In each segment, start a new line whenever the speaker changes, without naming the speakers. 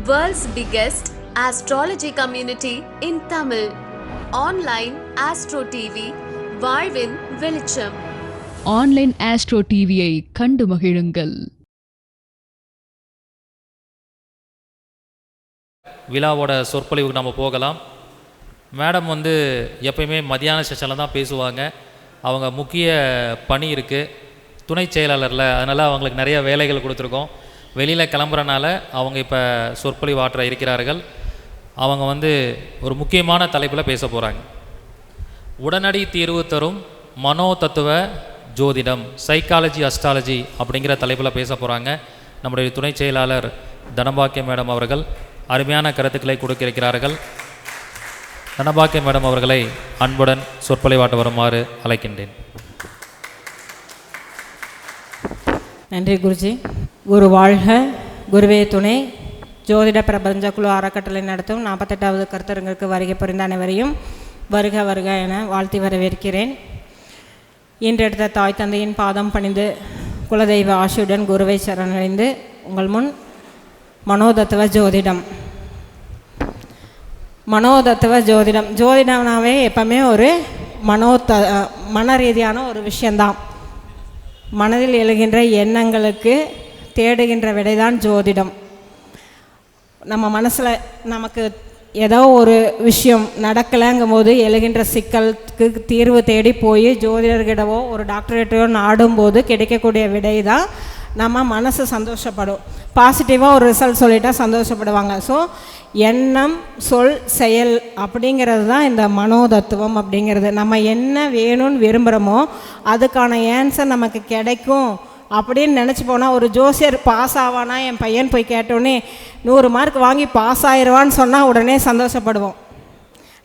World's biggest astrology community in Tamil. Online Astro TV, வாழ்வின் வெளிச்சம்.
Online astro டிவியை கண்டு மகிழுங்கள்.
விழாவோட சொற்பொழிவுக்கு நம்ம போகலாம். மேடம் எப்பயுமே மத்தியான செஷனில் தான் பேசுவாங்க. அவங்க முக்கிய பணி இருக்குது துணை செயலாளரில், அதனால் அவங்களுக்கு நிறைய வேலைகள் கொடுத்துருக்கோம். வெளியில் கிளம்புறனால அவங்க இப்போ சொற்பொழிவாற்ற இருக்கிறார்கள். அவங்க ஒரு முக்கியமான தலைப்பில் பேச போகிறாங்க. உடனடி தீர்வு தரும் மனோ தத்துவ ஜோதிடம், சைக்காலஜி அஸ்ட்ராலஜி அப்படிங்கிற தலைப்பில் பேச போகிறாங்க. நம்முடைய துணை செயலாளர் தனபாக்கிய மேடம் அவர்கள் அருமையான கருத்துக்களை கொடுக்க இருக்கிறார்கள். தனபாக்கிய மேடம் அவர்களை அன்புடன் சொற்பொழிவாட்ட வருமாறு அழைக்கின்றேன்.
நன்றி குருஜி. குரு வாழ்க, குருவே துணை. ஜோதிட பிரபஞ்ச குழு அறக்கட்டளை நடத்தும் 48வது கருத்தரங்கிற்கு வருகை புரிந்த அனைவரையும் வருக வருக என வாழ்த்தி வரவேற்கிறேன். இன்றெடுத்த தாய் தந்தையின் பாதம் பணிந்து குலதெய்வ ஆசியுடன் குருவை சரணடைந்து உங்கள் முன் மனோதத்துவ ஜோதிடம். மனோதத்துவ ஜோதிடம், ஜோதிடம்னாவே எப்பவுமே ஒரு மன ரீதியான ஒரு விஷயந்தான். மனதில் எழுகின்ற எண்ணங்களுக்கு தேடுகின்ற விடைதான் ஜோதிடம். நம்ம மனசில் நமக்கு ஏதோ ஒரு விஷயம் நடக்கலைங்கும் போது எழுகின்ற சிக்கலுக்கு தீர்வு தேடி போய் ஜோதிடர்கிட்டவோ ஒரு டாக்டரேட்டையோ நாடும்போது கிடைக்கக்கூடிய விடை தான் நம்ம மனசு சந்தோஷப்படும். பாசிட்டிவாக ஒரு ரிசல்ட் சொல்லிட்டா சந்தோஷப்படுவாங்க. ஸோ எண்ணம் சொல் செயல் அப்படிங்கிறது தான் இந்த மனோதத்துவம் அப்படிங்கிறது. நம்ம என்ன வேணும்னு விரும்புகிறோமோ அதுக்கான ஆன்சர் நமக்கு கிடைக்கும் அப்படின்னு நினச்சி போனால், ஒரு ஜோசியர் பாஸ் ஆவானா என் பையன் போய் கேட்டோன்னே 100 மார்க் வாங்கி பாஸ் ஆயிடுவான்னு சொன்னால் உடனே சந்தோஷப்படுவோம்.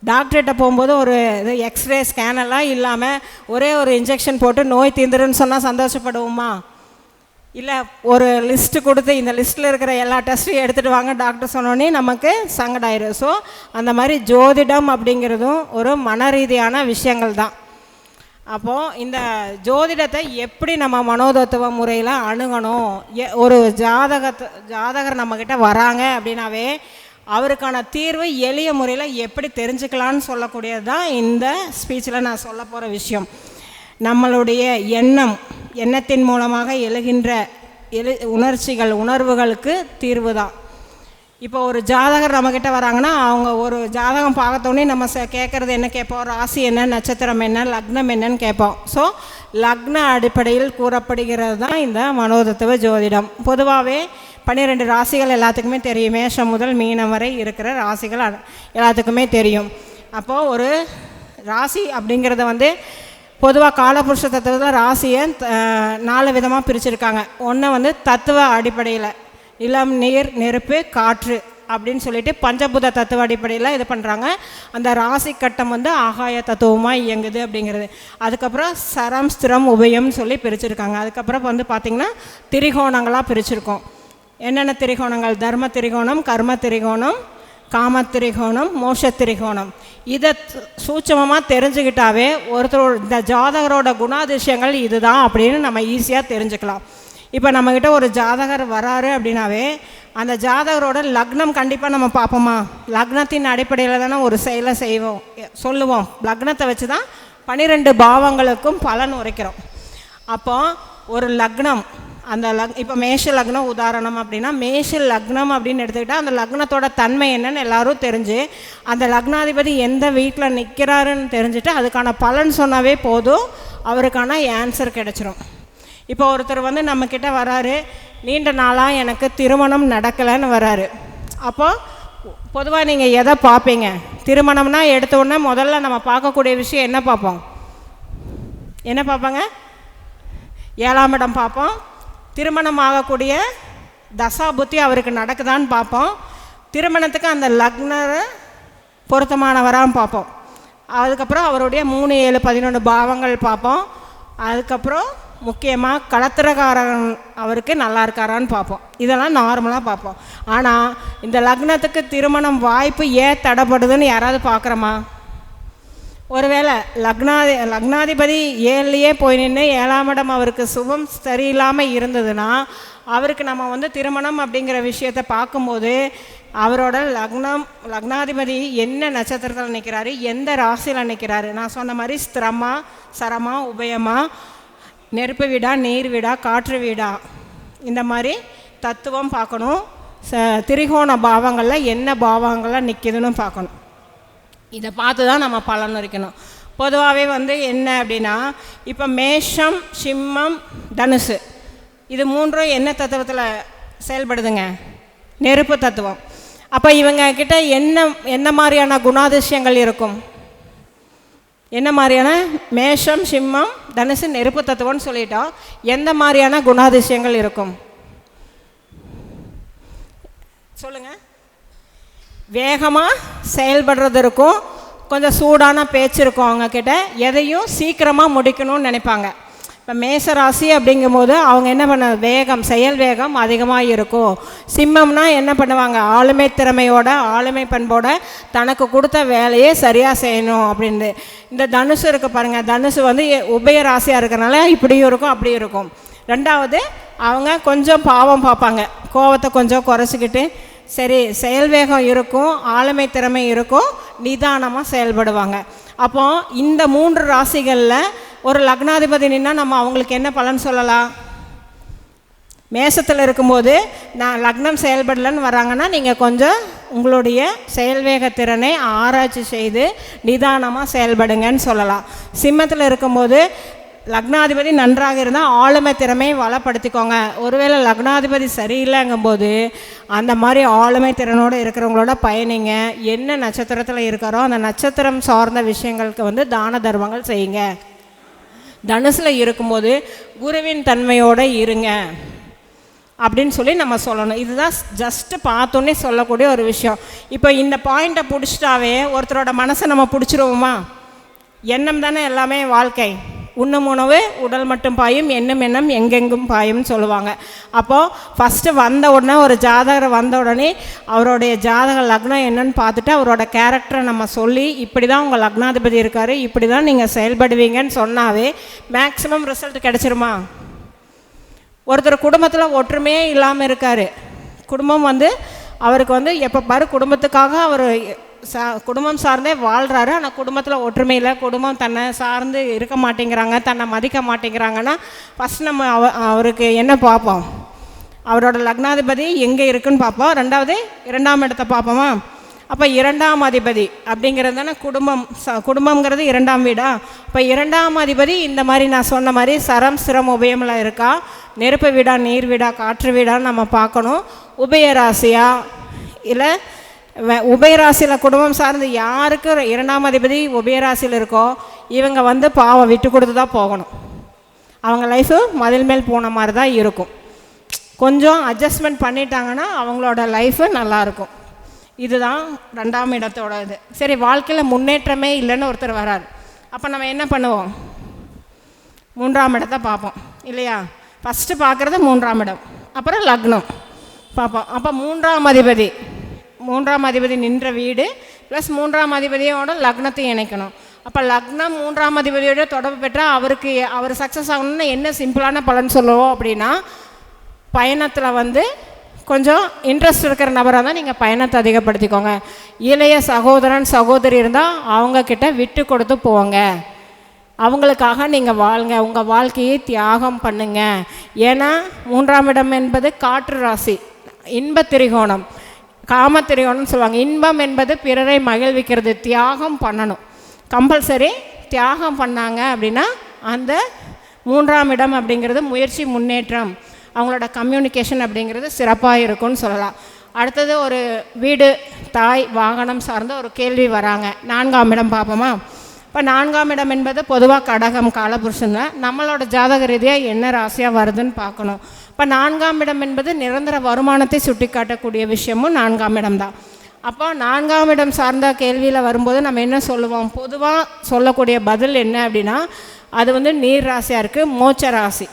டாக்டர்கிட்ட போகும்போது ஒரு இது எக்ஸ்ரே ஸ்கேனெல்லாம் இல்லாமல் ஒரே ஒரு இன்ஜெக்ஷன் போட்டு நோய் தீர்ந்துருன்னு சொன்னால் சந்தோஷப்படுவோமா? இல்லை ஒரு லிஸ்ட்டு கொடுத்து இந்த லிஸ்ட்டில் இருக்கிற எல்லா டெஸ்ட்டையும் எடுத்துகிட்டு வாங்க டாக்டர் சொன்னோன்னே நமக்கு சங்கடாயிரும். ஸோ அந்த மாதிரி ஜோதிடம் அப்படிங்கிறதும் ஒரு மன ரீதியான விஷயங்கள் தான். அப்போது இந்த ஜோதிடத்தை எப்படி நம்ம மனோதத்துவ முறையில் அணுகணும்? ஒரு ஜாதகர் நம்மக்கிட்ட வராங்க அப்படின்னாவே அவருக்கான தீர்வு எளிய முறையில் எப்படி தெரிஞ்சுக்கலான்னு சொல்லக்கூடியது தான் இந்த ஸ்பீச்சில் நான் சொல்ல போகிற விஷயம். நம்மளுடைய எண்ணத்தின் மூலமாக எழுகின்ற உணர்வுகளுக்கு தீர்வு தான். இப்போ ஒரு ஜாதகர் நம்மக்கிட்ட வராங்கன்னா அவங்க ஒரு ஜாதகம் பார்க்கத்தோடனே நம்ம கேட்குறது என்ன கேட்போம்? ராசி என்ன, நட்சத்திரம் என்ன, லக்னம் என்னன்னு கேட்போம். ஸோ லக்ன அடிப்படையில் கூறப்படுகிறது தான் இந்த மனோதத்துவ ஜோதிடம். பொதுவாகவே 12 ராசிகள் எல்லாத்துக்குமே தெரியும். மேஷம் முதல் மீனம் வரை இருக்கிற ராசிகள் எல்லாத்துக்குமே தெரியும். அப்போது ஒரு ராசி அப்படிங்கிறத பொதுவாக காலபுருஷ தத்துவத்தில் ராசியை 4 விதமாக பிரிச்சுருக்காங்க. ஒன்று தத்துவ அடிப்படையில் நிலம், நீர், நெருப்பு, காற்று அப்படின்னு சொல்லிட்டு பஞ்சபூத தத்துவ அடிப்படையில் இது பண்ணுறாங்க. அந்த ராசி கட்டம் ஆகாய தத்துவமாக இயங்குது அப்படிங்கிறது. அதுக்கப்புறம் சரம், ஸ்திரம், உபயம்னு சொல்லி பிரிச்சுருக்காங்க. அதுக்கப்புறம் பார்த்திங்கன்னா திரிகோணங்களாக பிரிச்சுருக்கோம். என்னென்ன திரிகோணங்கள்? தர்ம திரிகோணம், கர்ம திரிகோணம், காம திரிகோணம், மோஷ திரிகோணம். இதை சூட்சமமாக தெரிஞ்சுக்கிட்டாவே ஒருத்தரோட இந்த ஜாதகரோட குணாதிசயங்கள் இதுதான் அப்படின்னு நம்ம ஈஸியாக தெரிஞ்சுக்கலாம். இப்போ நம்மக்கிட்ட ஒரு ஜாதகர் வராரு அப்படின்னாவே அந்த ஜாதகரோட லக்னம் கண்டிப்பாக நம்ம பார்ப்போமா? லக்னத்தின் அடிப்படையில் தானே ஒரு செயலை சொல்லுவோம். லக்னத்தை வச்சு தான் 12 பாவங்களுக்கும் பலன் உரைக்கிறோம். அப்போ ஒரு லக்னம், அந்த இப்போ மேஷ லக்னம் உதாரணம் அப்படின்னா, மேஷ லக்னம் அப்படின்னு எடுத்துக்கிட்டால் அந்த லக்னத்தோட தன்மை என்னன்னு எல்லோரும் தெரிஞ்சு அந்த லக்னாதிபதி எந்த வீட்டில் நிற்கிறாருன்னு தெரிஞ்சுட்டு அதுக்கான பலன் சொன்னாவே போதும், அவருக்கான ஆன்சர் கிடச்சிரும். இப்போ ஒருத்தர் நம்மக்கிட்ட வராரு, நீண்ட நாளாக எனக்கு திருமணம் நடக்கலைன்னு வராரு. அப்போது பொதுவாக நீங்கள் எதை பார்ப்பீங்க? திருமணம்னா எடுத்தோடனே முதல்ல நம்ம பார்க்கக்கூடிய விஷயம் என்ன பார்ப்போம்? என்ன பார்ப்பாங்க? 7ஆம் இடம் பார்ப்போம். திருமணம் ஆகக்கூடிய தசா புத்தி அவருக்கு நடக்குதான்னு பார்ப்போம். திருமணத்துக்கு அந்த லக்னரை பொருத்தமானவரான்னு பார்ப்போம். அதுக்கப்புறம் அவருடைய 3, 7, 11 பாவங்கள் பார்ப்போம். அதுக்கப்புறம் முக்கியமாக களத்திரக்காரன் அவருக்கு நல்லா இருக்காரான்னு பார்ப்போம். இதெல்லாம் நார்மலாக பார்ப்போம். ஆனால் இந்த லக்னத்துக்கு திருமணம் வாய்ப்பு ஏன் தடைப்படுதுன்னு யாராவது பார்க்குறோமா? ஒருவேளை லக்னாதிபதி 7லேயே போய் நின்று 7ஆம் இடம் அவருக்கு சுபம் சரியில்லாமல் இருந்ததுன்னா அவருக்கு நம்ம வந்து திருமணம் அப்படிங்கிற விஷயத்தை பார்க்கும்போது அவரோட லக்னாதிபதி என்ன நட்சத்திரத்தில் நிற்கிறாரு, எந்த ராசியில் நிற்கிறாரு. நான் சொன்ன மாதிரி ஸ்திரமா, சரமா, உபயமா, நெருப்பு வீடா, நீர் வீடா, காற்று வீடா, இந்த மாதிரி தத்துவம் பார்க்கணும். திரிகோண பாவங்களில் என்ன பாவங்களில் நிற்கிதுன்னு பார்க்கணும். இதை பார்த்து தான் நம்ம பலன் இருக்கணும். பொதுவாகவே வந்து என்ன அப்படின்னா, இப்போ மேஷம், சிம்மம், தனுசு இது மூன்றும் என்ன தத்துவத்தில் செயல்படுதுங்க? நெருப்பு தத்துவம். அப்போ இவங்க கிட்ட என்ன மாதிரியான குணாதிசயங்கள் இருக்கும்? என்ன மாதிரியான? மேஷம், சிம்மம், தனுசு நெருப்பு தத்துவம்னு சொல்லிட்டோம். எந்த மாதிரியான குணாதிசயங்கள் இருக்கும் சொல்லுங்கள். வேகமாக செயல்படுறது இருக்கும், கொஞ்சம் சூடான பேச்சு இருக்கும் அவங்கக்கிட்ட, எதையும் சீக்கிரமாக முடிக்கணும்னு நினைப்பாங்க. இப்போ மேசராசி அப்படிங்கும்போது அவங்க என்ன பண்ண வேகம், செயல் வேகம் அதிகமாக இருக்கும். சிம்மம்னா என்ன பண்ணுவாங்க? ஆளுமை திறமையோட, ஆளுமை பண்போட தனக்கு கொடுத்த வேலையை சரியாக செய்யணும் அப்படின்னு. இந்த தனுசு இருக்குது பாருங்கள், தனுசு வந்து உபய ராசியாக இருக்கிறனால இப்படியும் இருக்கும் அப்படியும் இருக்கும். ரெண்டாவது அவங்க கொஞ்சம் பாவம் பார்ப்பாங்க, கோவத்தை கொஞ்சம் குறைச்சிக்கிட்டு சரி செயல் வேகம் இருக்கும், ஆளுமை திறமை இருக்கும், நிதானமாக செயல்படுவாங்க. அப்போ இந்த 3 ராசிகளில் ஒரு லக்னாதிபதி நின்னா நம்ம அவங்களுக்கு என்ன பலன் சொல்லலாம்? மேசத்தில் இருக்கும்போது நான் லக்னம் செயல்படலைன்னு வராங்கன்னா நீங்கள் கொஞ்சம் உங்களுடைய செயல்வேக திறனை ஆராய்ச்சி செய்து நிதானமாக செயல்படுங்கன்னு சொல்லலாம். சிம்மத்தில் இருக்கும்போது லக்னாதிபதி நன்றாக இருந்தால் ஆளுமை திறமையை வளப்படுத்திக்கோங்க. ஒருவேளை லக்னாதிபதி சரியில்லைங்கும்போது அந்த மாதிரி ஆளுமை திறனோடு இருக்கிறவங்களோட பயணிங்க. என்ன நட்சத்திரத்தில் இருக்கிறோ அந்த நட்சத்திரம் சார்ந்த விஷயங்களுக்கு வந்து தான தர்மங்கள் செய்யுங்க. தனுசில் இருக்கும்போது குருவின் தன்மையோடு இருங்க அப்படின்னு சொல்லி நம்ம சொல்லணும். இதுதான் ஜஸ்ட்டு பார்த்தோன்னே சொல்லக்கூடிய ஒரு விஷயம். இப்போ இந்த பாயிண்ட்டை பிடிச்சிட்டாவே ஒருத்தரோட மனசை நம்ம பிடிச்சிருவோமா? எண்ணம் தானே எல்லாமே வாழ்க்கை. உண்ணும் உணவு உடல் மட்டும் பாயும், எண்ணும் எண்ணம் எங்கெங்கும் பாயும்னு சொல்லுவாங்க. அப்போது ஃபஸ்ட்டு வந்த உடனே ஒரு ஜாதகர் வந்த உடனே அவருடைய ஜாதக லக்னம் என்னன்னு பார்த்துட்டு அவரோட கேரக்டரை நம்ம சொல்லி இப்படி தான் உங்கள் லக்னாதிபதி இருக்கார், இப்படி தான் நீங்கள் செயல்படுவீங்கன்னு சொன்னாவே மேக்ஸிமம் ரிசல்ட் கிடச்சிருமா? ஒருத்தர் குடும்பத்தில் ஒற்றுமையே இல்லாமல் இருக்கார், குடும்பம் வந்து அவருக்கு வந்து எப்போ பாரு குடும்பத்துக்காக அவர் குடும்பம் சார்ந்தே வாழ்கிறாரு, ஆனால் குடும்பத்தில் ஒற்றுமையில் குடும்பம் தன்னை சார்ந்து இருக்க மாட்டேங்கிறாங்க, தன்னை மதிக்க மாட்டேங்கிறாங்கன்னா ஃபஸ்ட் நம்ம அவருக்கு என்ன பார்ப்போம்? அவரோட லக்னாதிபதி எங்கே இருக்குன்னு பார்ப்போம். ரெண்டாவது 2ஆம் இடத்தை பார்ப்போமா? அப்போ 2ஆம் அதிபதி அப்படிங்கிறது தானே குடும்பம். குடும்பங்கிறது 2ஆம் வீடா? இப்போ 2ஆம் அதிபதி இந்த மாதிரி நான் சொன்ன மாதிரி சரம், சிரம், உபயமில் இருக்கா? நெருப்பு வீடா, நீர் வீடா, காற்று வீடான்னு நம்ம பார்க்கணும். உபயராசியா இல்லை உபயராசியில் குடும்பம் சார்ந்து யாருக்கு 2ஆம் அதிபதி உபயராசியில் இருக்கோ இவங்க வந்து பாவம் விட்டு கொடுத்து தான் போகணும். அவங்க லைஃபு மதில் மேல் போன மாதிரி தான் இருக்கும். கொஞ்சம் அட்ஜஸ்ட்மெண்ட் பண்ணிட்டாங்கன்னா அவங்களோட லைஃபு நல்லாயிருக்கும். இதுதான் 2ஆம் இடத்தோட இது. சரி, வாழ்க்கையில் முன்னேற்றமே இல்லைன்னு ஒருத்தர் வரார், அப்போ நம்ம என்ன பண்ணுவோம்? 3ஆம் இடத்தை பார்ப்போம் இல்லையா? ஃபஸ்ட்டு பார்க்குறது 3ஆம் இடம், அப்புறம் லக்னம் பார்ப்போம். அப்போ 3ஆம் அதிபதி நின்ற வீடு ப்ளஸ் 3ஆம் அதிபதியோட லக்னத்தை இணைக்கணும். அப்போ லக்னம் 3ஆம் அதிபதியோட தொடர்பு பெற்றால் அவர் சக்ஸஸ் ஆகணும்னா என்ன சிம்பிளான பலன் சொல்லுவோம் அப்படின்னா, பயணத்தில் வந்து கொஞ்சம் இன்ட்ரெஸ்ட் இருக்கிற நபராக தான் நீங்கள் பயணத்தை அதிகப்படுத்திக்கோங்க. இளைய சகோதரன் சகோதரி இருந்தால் அவங்கக்கிட்ட விட்டு கொடுத்து போங்க, அவங்களுக்காக நீங்கள் வாழுங்க, உங்கள் வாழ்க்கையை தியாகம் பண்ணுங்க. ஏன்னா 3ஆம் இடம் என்பது காற்று ராசி, இன்ப திரிகோணம், காம திரிகோணம்னு சொல்லுவாங்க. இன்பம் என்பது பிறரை மகிழ்விக்கிறது, தியாகம் பண்ணணும். கம்பல்சரி தியாகம் பண்ணாங்க அப்படின்னா அந்த 3ஆம் இடம் அப்படிங்கிறது முயற்சி, முன்னேற்றம், அவங்களோட கம்யூனிகேஷன் அப்படிங்கிறது சிறப்பாக இருக்கும்னு சொல்லலாம். அடுத்தது ஒரு வீடு, தாய், வாகனம் சார்ந்த ஒரு கேள்வி வராங்க. 4ஆம் இடம் பார்ப்போமா? இப்போ 4ஆம் இடம் என்பது பொதுவாக கடகம், காலபுருஷங்க. நம்மளோட ஜாதக ரீதியாக என்ன ராசியாக வருதுன்னு பார்க்கணும். இப்போ 4ஆம் இடம் என்பது நிரந்தர வருமானத்தை சுட்டி காட்டக்கூடிய விஷயமும் 4ஆம் இடம் தான். அப்போ 4ஆம் இடம் சார்ந்த கேள்வியில் வரும்போது நம்ம என்ன சொல்லுவோம்? பொதுவாக சொல்லக்கூடிய பதில் என்ன அப்படின்னா, அது வந்து நீர் ராசியாக இருக்குது, மோட்ச ராசி.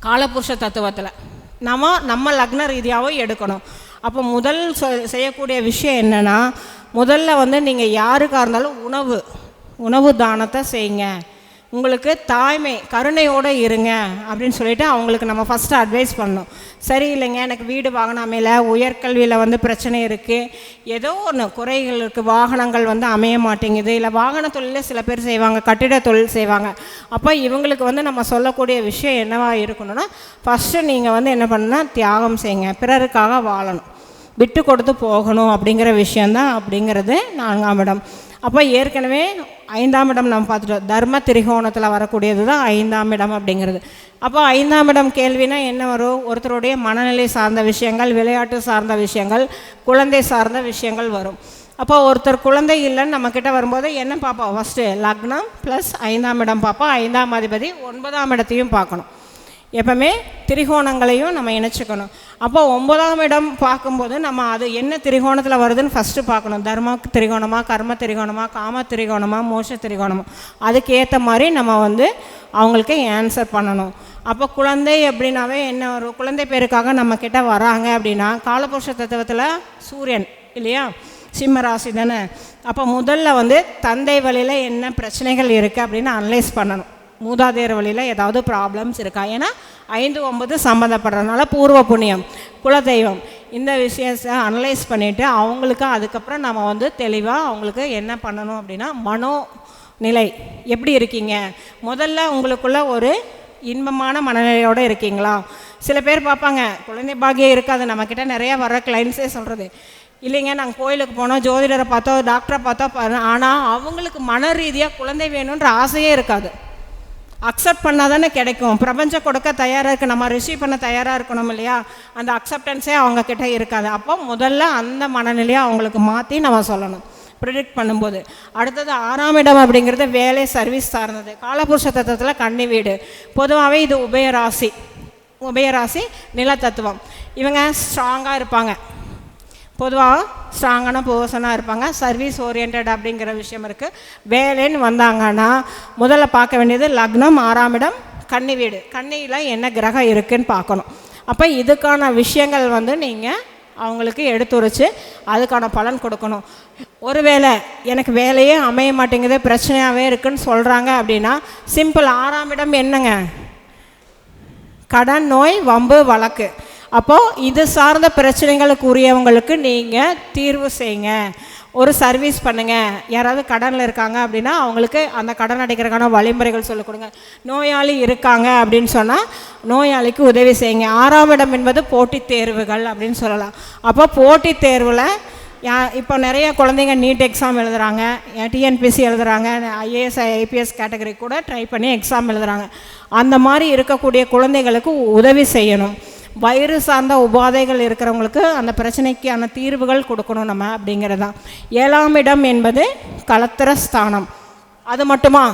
காலபுருஷ தத்துவத்தில் நம்ம லக்ன ரீதியாகவும் எடுக்கணும். அப்போ முதல் செய்யக்கூடிய விஷயம் என்னென்னா, முதல்ல வந்து நீங்கள் யாருக்காக இருந்தாலும் உணவு தானத்தை செய்யுங்க. உங்களுக்கு தாய்மை கருணையோடு இருங்க அப்படின்னு சொல்லிட்டு அவங்களுக்கு நம்ம ஃபஸ்ட்டு அட்வைஸ் பண்ணணும். சரி இல்லைங்க, எனக்கு வீடு வாங்கினாமேல உயர்கல்வியில் வந்து பிரச்சனை இருக்குது, ஏதோ ஒன்று குறைகள் இருக்குது, வாகனங்கள் வந்து அமைய மாட்டேங்குது, இல்லை வாகன தொழிலில் சில பேர் செய்வாங்க, கட்டிட தொழில் செய்வாங்க. அப்போ இவங்களுக்கு வந்து நம்ம சொல்லக்கூடிய விஷயம் என்னவா இருக்கணும்னா, ஃபஸ்ட்டு நீங்கள் வந்து என்ன பண்ணணும்னா தியாகம் செய்யுங்க, பிறருக்காக வாழணும், விட்டு கொடுத்து போகணும் அப்படிங்கிற விஷயந்தான் அப்படிங்கிறது 4ஆம் இடம். அப்போ ஏற்கனவே 5ஆம் இடம் நம்ம பார்த்துட்டோம். தர்ம திரிகோணத்தில் வரக்கூடியது தான் 5ஆம் இடம் அப்படிங்கிறது. அப்போ 5ஆம் இடம் கேள்வினா என்ன வரும்? ஒருத்தருடைய மனநிலை சார்ந்த விஷயங்கள், விளையாட்டு சார்ந்த விஷயங்கள், குழந்தை சார்ந்த விஷயங்கள் வரும். அப்போ ஒருத்தர் குழந்தை இல்லைன்னு நம்மக்கிட்ட வரும்போது என்ன பார்ப்போம்? ஃபஸ்ட்டு லக்னம் ப்ளஸ் 5ஆம் இடம் பார்ப்போம். 5ஆம் அதிபதி 9ஆம் இடத்தையும் பார்க்கணும். எப்பவுமே திரிகோணங்களையும் நம்ம இணைச்சிக்கணும். அப்போ 9ஆம் இடம் பார்க்கும்போது நம்ம அது என்ன திரிகோணத்தில் வருதுன்னு ஃபஸ்ட்டு பார்க்கணும். தர்ம திரிகோணமா, கர்ம திரிகோணமா, காம திரிகோணமா, மோட்ச திரிகோணமா, அதுக்கேற்ற மாதிரி நம்ம வந்து அவங்களுக்கு ஆன்சர் பண்ணணும். அப்போ குழந்தை அப்படின்னாவே என்ன வரும்? குழந்தை பேருக்காக நம்மக்கிட்ட வராங்க அப்படின்னா காலபுருஷ தத்துவத்தில் சூரியன் இல்லையா, சிம்ம ராசி தானே. அப்போ முதல்ல வந்து தந்தை வழியில் என்ன பிரச்சனைகள் இருக்குது அப்படின்னு அனலைஸ் பண்ணணும். மூதாதையர் வழியில் ஏதாவது ப்ராப்ளம்ஸ் இருக்கா? ஏன்னா 5, 9 சம்மந்தப்படுறதுனால பூர்வ புண்ணியம், குலதெய்வம், இந்த விஷயத்தை அனலைஸ் பண்ணிவிட்டு அவங்களுக்கு அதுக்கப்புறம் நம்ம வந்து தெளிவாக அவங்களுக்கு என்ன பண்ணணும் அப்படின்னா மனோநிலை எப்படி இருக்கீங்க, முதல்ல உங்களுக்குள்ள ஒரு இன்பமான மனநிலையோடு இருக்கீங்களா? சில பேர் பார்ப்பாங்க குழந்தை பாக்கியம் இருக்காது. நம்மக்கிட்ட நிறையா வர கிளைண்ட்ஸே சொல்கிறது, இல்லைங்க நாங்கள் கோயிலுக்கு போனோம், ஜோதிடரை பார்த்தோம், டாக்டரை பார்த்தோம், ஆனால் அவங்களுக்கு மன ரீதியாக குழந்தை வேணுன்ற ஆசையே இருக்காது. அக்செப்ட் பண்ணால் தானே கிடைக்கும். பிரபஞ்சம் கொடுக்க தயாராக இருக்குது, நம்ம ரிசீவ் பண்ண தயாராக இருக்கணும் இல்லையா? அந்த அக்செப்டன்ஸே அவங்கக்கிட்ட இருக்காது. அப்போ முதல்ல அந்த மனநிலையை அவங்களுக்கு மாற்றி நம்ம சொல்லணும் ப்ரிடிக்ட் பண்ணும்போது. அடுத்தது 6ஆம் இடம் அப்படிங்கிறது வேலை சர்வீஸ் சார்ந்தது. காலபுருஷ தத்துவத்தில் கன்னி வீடு. பொதுவாகவே இது உபயராசி நில தத்துவம். இவங்க ஸ்ட்ராங்காக இருப்பாங்க, பொதுவாக ஸ்ட்ராங்கான பர்சனாக இருப்பாங்க. சர்வீஸ் ஓரியன்ட் அப்படிங்கிற விஷயம் இருக்குது. வேலைன்னு வந்தாங்கன்னா முதல்ல பார்க்க வேண்டியது லக்னம், 6ஆம் இடம், கன்னி வீடு. கன்னியில் என்ன கிரகம் இருக்குதுன்னு பார்க்கணும். அப்போ இதுக்கான விஷயங்கள் வந்து நீங்கள் அவங்களுக்கு எடுத்துரைச்சு அதுக்கான பலன் கொடுக்கணும். ஒருவேளை எனக்கு வேலையே அமைய மாட்டேங்குது, பிரச்சனையாகவே இருக்குதுன்னு சொல்கிறாங்க அப்படின்னா சிம்பிள். 6ஆம் இடம் என்னங்க? கடன், நோய், வம்பு, வழக்கு. அப்போது இது சார்ந்த பிரச்சனைகளுக்கு உரியவங்களுக்கு நீங்கள் தீர்வு செய்யுங்க. ஒரு சர்வீஸ் பண்ணுங்கள். யாராவது கடனில் இருக்காங்க அப்படின்னா அவங்களுக்கு அந்த கடன் அடைக்கிறதுக்கான வழிமுறைகள் சொல்லிக் கொடுங்க. நோயாளி இருக்காங்க அப்படின்னு சொன்னால் நோயாளிக்கு உதவி செய்யுங்க. 6ஆம் இடம் என்பது போட்டித் தேர்வுகள் அப்படின்னு சொல்லலாம். அப்போ போட்டித் தேர்வில் இப்போ நிறைய குழந்தைங்க நீட் எக்ஸாம் எழுதுகிறாங்க, டிஎன்பிசி எழுதுகிறாங்க, ஐஏஎஸ் ஐபிஎஸ் கேட்டகரி கூட ட்ரை பண்ணி எக்ஸாம் எழுதுகிறாங்க. அந்த மாதிரி இருக்கக்கூடிய குழந்தைகளுக்கு உதவி செய்யணும். வயிறு சார்ந்த உபாதைகள் இருக்கிறவங்களுக்கு அந்த பிரச்சனைக்கான தீர்வுகள் கொடுக்கணும் நம்ம அப்படிங்கிறது தான். 7ஆம் இடம் என்பது கலத்திரஸ்தானம். அது மட்டுமா?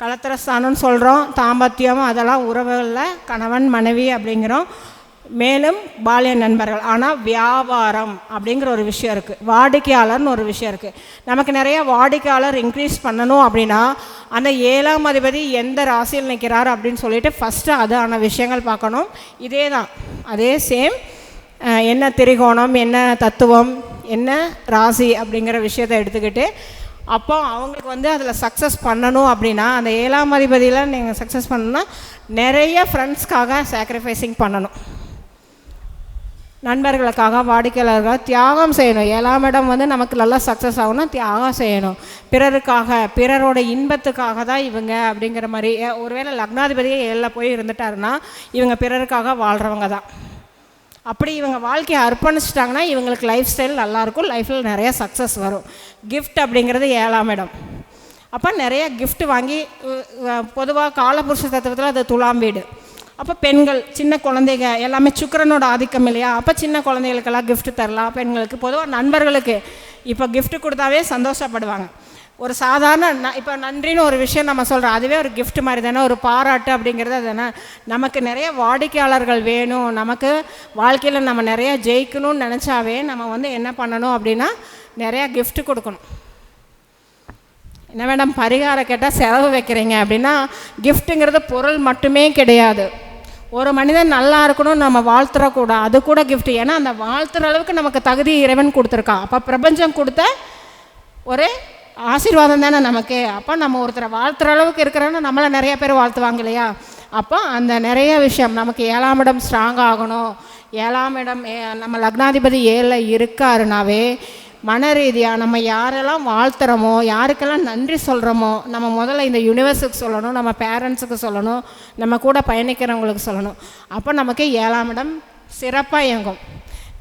கலத்திரஸ்தானம்னு சொல்கிறோம், தாம்பத்தியம் அதெல்லாம் உறவுகளில் கணவன் மனைவி அப்படிங்கிறோம், மேலும் பாலிய நண்பர்கள். ஆனால் வியாபாரம் அப்படிங்கிற ஒரு விஷயம் இருக்குது, வாடிக்கையாளர்னு ஒரு விஷயம் இருக்குது. நமக்கு நிறைய வாடிக்கையாளர் இன்க்ரீஸ் பண்ணணும் அப்படின்னா அந்த 7ஆம் அதிபதி எந்த ராசியில் நிற்கிறார் அப்படின்னு சொல்லிட்டு ஃபஸ்ட்டு அதான விஷயங்கள் பார்க்கணும். இதே தான், அதே சேம் என்ன திரிகோணம், என்ன தத்துவம், என்ன ராசி அப்படிங்கிற விஷயத்தை எடுத்துக்கிட்டு அப்போ அவங்களுக்கு வந்து அதில் சக்ஸஸ் பண்ணணும் அப்படின்னா அந்த 7ஆம் அதிபதியில் நீங்கள் சக்ஸஸ் பண்ணணுன்னா நிறைய ஃப்ரெண்ட்ஸ்க்காக சாக்ரிஃபைசிங் பண்ணணும், நண்பர்களுக்காக, வாடிக்கையாளர்கள் தியாகம் செய்யணும். 7ஆம் இடம் வந்து நமக்கு நல்லா சக்ஸஸ் ஆகணும், தியாகம் செய்யணும் பிறருக்காக, பிறரோட இன்பத்துக்காக தான் இவங்க அப்படிங்கிற மாதிரி. ஒருவேளை லக்னாதிபதியே 7ல் போய் இருந்துட்டாருன்னா இவங்க பிறருக்காக வாழ்கிறவங்க தான். அப்படி இவங்க வாழ்க்கையை அர்ப்பணிச்சிட்டாங்கன்னா இவங்களுக்கு லைஃப் ஸ்டைல் நல்லாயிருக்கும், லைஃப்பில் நிறைய சக்ஸஸ் வரும். கிஃப்ட் அப்படிங்கிறது 7ஆம் இடம். அப்போ நிறைய கிஃப்ட் வாங்கி, பொதுவாக காலபுருஷ தத்துவத்தில் அது துலாம் வீடு. அப்போ பெண்கள், சின்ன குழந்தைங்க எல்லாமே சுக்கிரனோட ஆதிக்கம் இல்லையா? அப்போ சின்ன குழந்தைகளுக்கெல்லாம் கிஃப்ட் தரலாம். பெண்களுக்கு, பொதுவாக நண்பர்களுக்கு இப்போ கிஃப்ட் கொடுத்தாவே சந்தோஷப்படுவாங்க. ஒரு சாதாரண இப்போ நன்றின்னு ஒரு விஷயம் நம்ம சொல்கிறோம், அதுவே ஒரு கிஃப்ட் மாதிரி தானே, ஒரு பாராட்டு அப்படிங்கிறது அது தானே. நமக்கு நிறைய வாடிக்கையாளர்கள் வேணும், நமக்கு வாழ்க்கையில் நம்ம நிறைய ஜெயிக்கணும்னு நினச்சாவே நம்ம வந்து என்ன பண்ணணும் அப்படின்னா நிறையா கிஃப்ட் கொடுக்கணும். என்ன மேடம் பரிகாரம் கேட்டால் செலவு வைக்கிறீங்க அப்படின்னா, கிஃப்ட்டுங்கிறது பொருள் மட்டுமே கிடையாது, ஒரு மனிதன் நல்லா இருக்கணும்னு நம்ம வாழ்த்துறக்கூடாது, அது கூட gift. ஏன்னா அந்த வாழ்த்துற அளவுக்கு நமக்கு தகுதி இறைவன் கொடுத்துருக்கான். அப்போ பிரபஞ்சம் கொடுத்த ஒரு ஆசீர்வாதம் தானே நமக்கு. அப்போ நம்ம ஒருத்தரை வாழ்த்துற அளவுக்கு இருக்கிறோன்னா நம்மளை நிறைய பேர் வாழ்த்துவாங்க இல்லையா? அப்போ அந்த நிறைய விஷயம் நமக்கு 7ஆம் இடம் ஸ்ட்ராங் ஆகணும். 7ஆம் இடம் நம்ம லக்னாதிபதி 7ல் இருக்காருனாவே மன ரீதியாக நம்ம யாரெல்லாம் வாழ்த்துறோமோ, யாருக்கெல்லாம் நன்றி சொல்கிறோமோ, நம்ம முதல்ல இந்த யூனிவர்ஸுக்கு சொல்லணும், நம்ம பேரண்ட்ஸுக்கு சொல்லணும், நம்ம கூட பயணிக்கிறவங்களுக்கு சொல்லணும். அப்போ நமக்கு 7ஆம் இடம் சிறப்பாக இயங்கும்.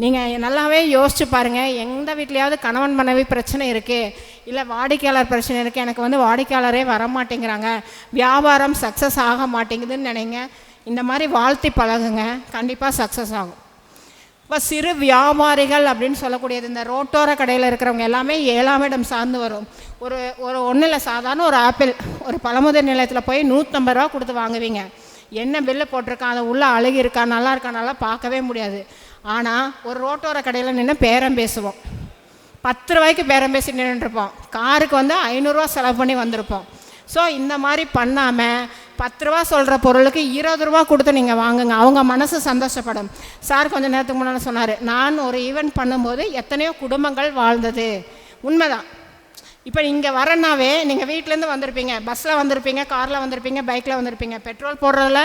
நீங்கள் நல்லாவே யோசிச்சு பாருங்கள். எந்த வீட்லையாவது கணவன் மனைவி பிரச்சனை இருக்குது, இல்லை வாடிக்கையாளர் பிரச்சனை இருக்குது, எனக்கு வந்து வாடிக்கையாளரே வரமாட்டேங்கிறாங்க, வியாபாரம் சக்ஸஸ் ஆக மாட்டேங்குதுன்னு நினைங்க, இந்த மாதிரி வாழ்த்தி பழகுங்க, கண்டிப்பாக சக்ஸஸ் ஆகும். இப்போ சிறு வியாபாரிகள் அப்படின்னு சொல்லக்கூடியது இந்த ரோட்டோர கடையில் இருக்கிறவங்க எல்லாமே 7ஆம் இடம் சார்ந்து வரும். ஒரு ஒன்றும் இல்லை, சாதாரண ஒரு ஆப்பிள் ஒரு பழமுதிர் நிலையத்தில் போய் 150 ரூபா கொடுத்து வாங்குவீங்க. என்ன பில்லு போட்டிருக்கான், அதை உள்ளே அழுகி இருக்கா நல்லா இருக்கானால பார்க்கவே முடியாது. ஆனால் ஒரு ரோட்டோர கடையில் நின்று பேரம் பேசுவோம், 10 ரூபாய்க்கு பேரம் பேசி நின்றுருப்போம், காருக்கு வந்து 500 ரூபா செலவு பண்ணி வந்திருப்போம். ஸோ இந்த மாதிரி பண்ணாமல் 10 ரூபா சொல்கிற பொருளுக்கு 20 ரூபா கொடுத்து நீங்கள் வாங்குங்க, அவங்க மனசு சந்தோஷப்படும். சார் கொஞ்சம் நேரத்துக்கு முன்னால் சொன்னார், நான் ஒரு ஈவெண்ட் பண்ணும்போது எத்தனையோ குடும்பங்கள் வாழ்ந்தது. உண்மைதான். இப்போ இங்கே வரனாவே நீங்கள் வீட்டிலேருந்து வந்திருப்பீங்க, பஸ்ஸில் வந்திருப்பீங்க, காரில் வந்திருப்பீங்க, பைக்கில் வந்திருப்பீங்க, பெட்ரோல் போடுறதுல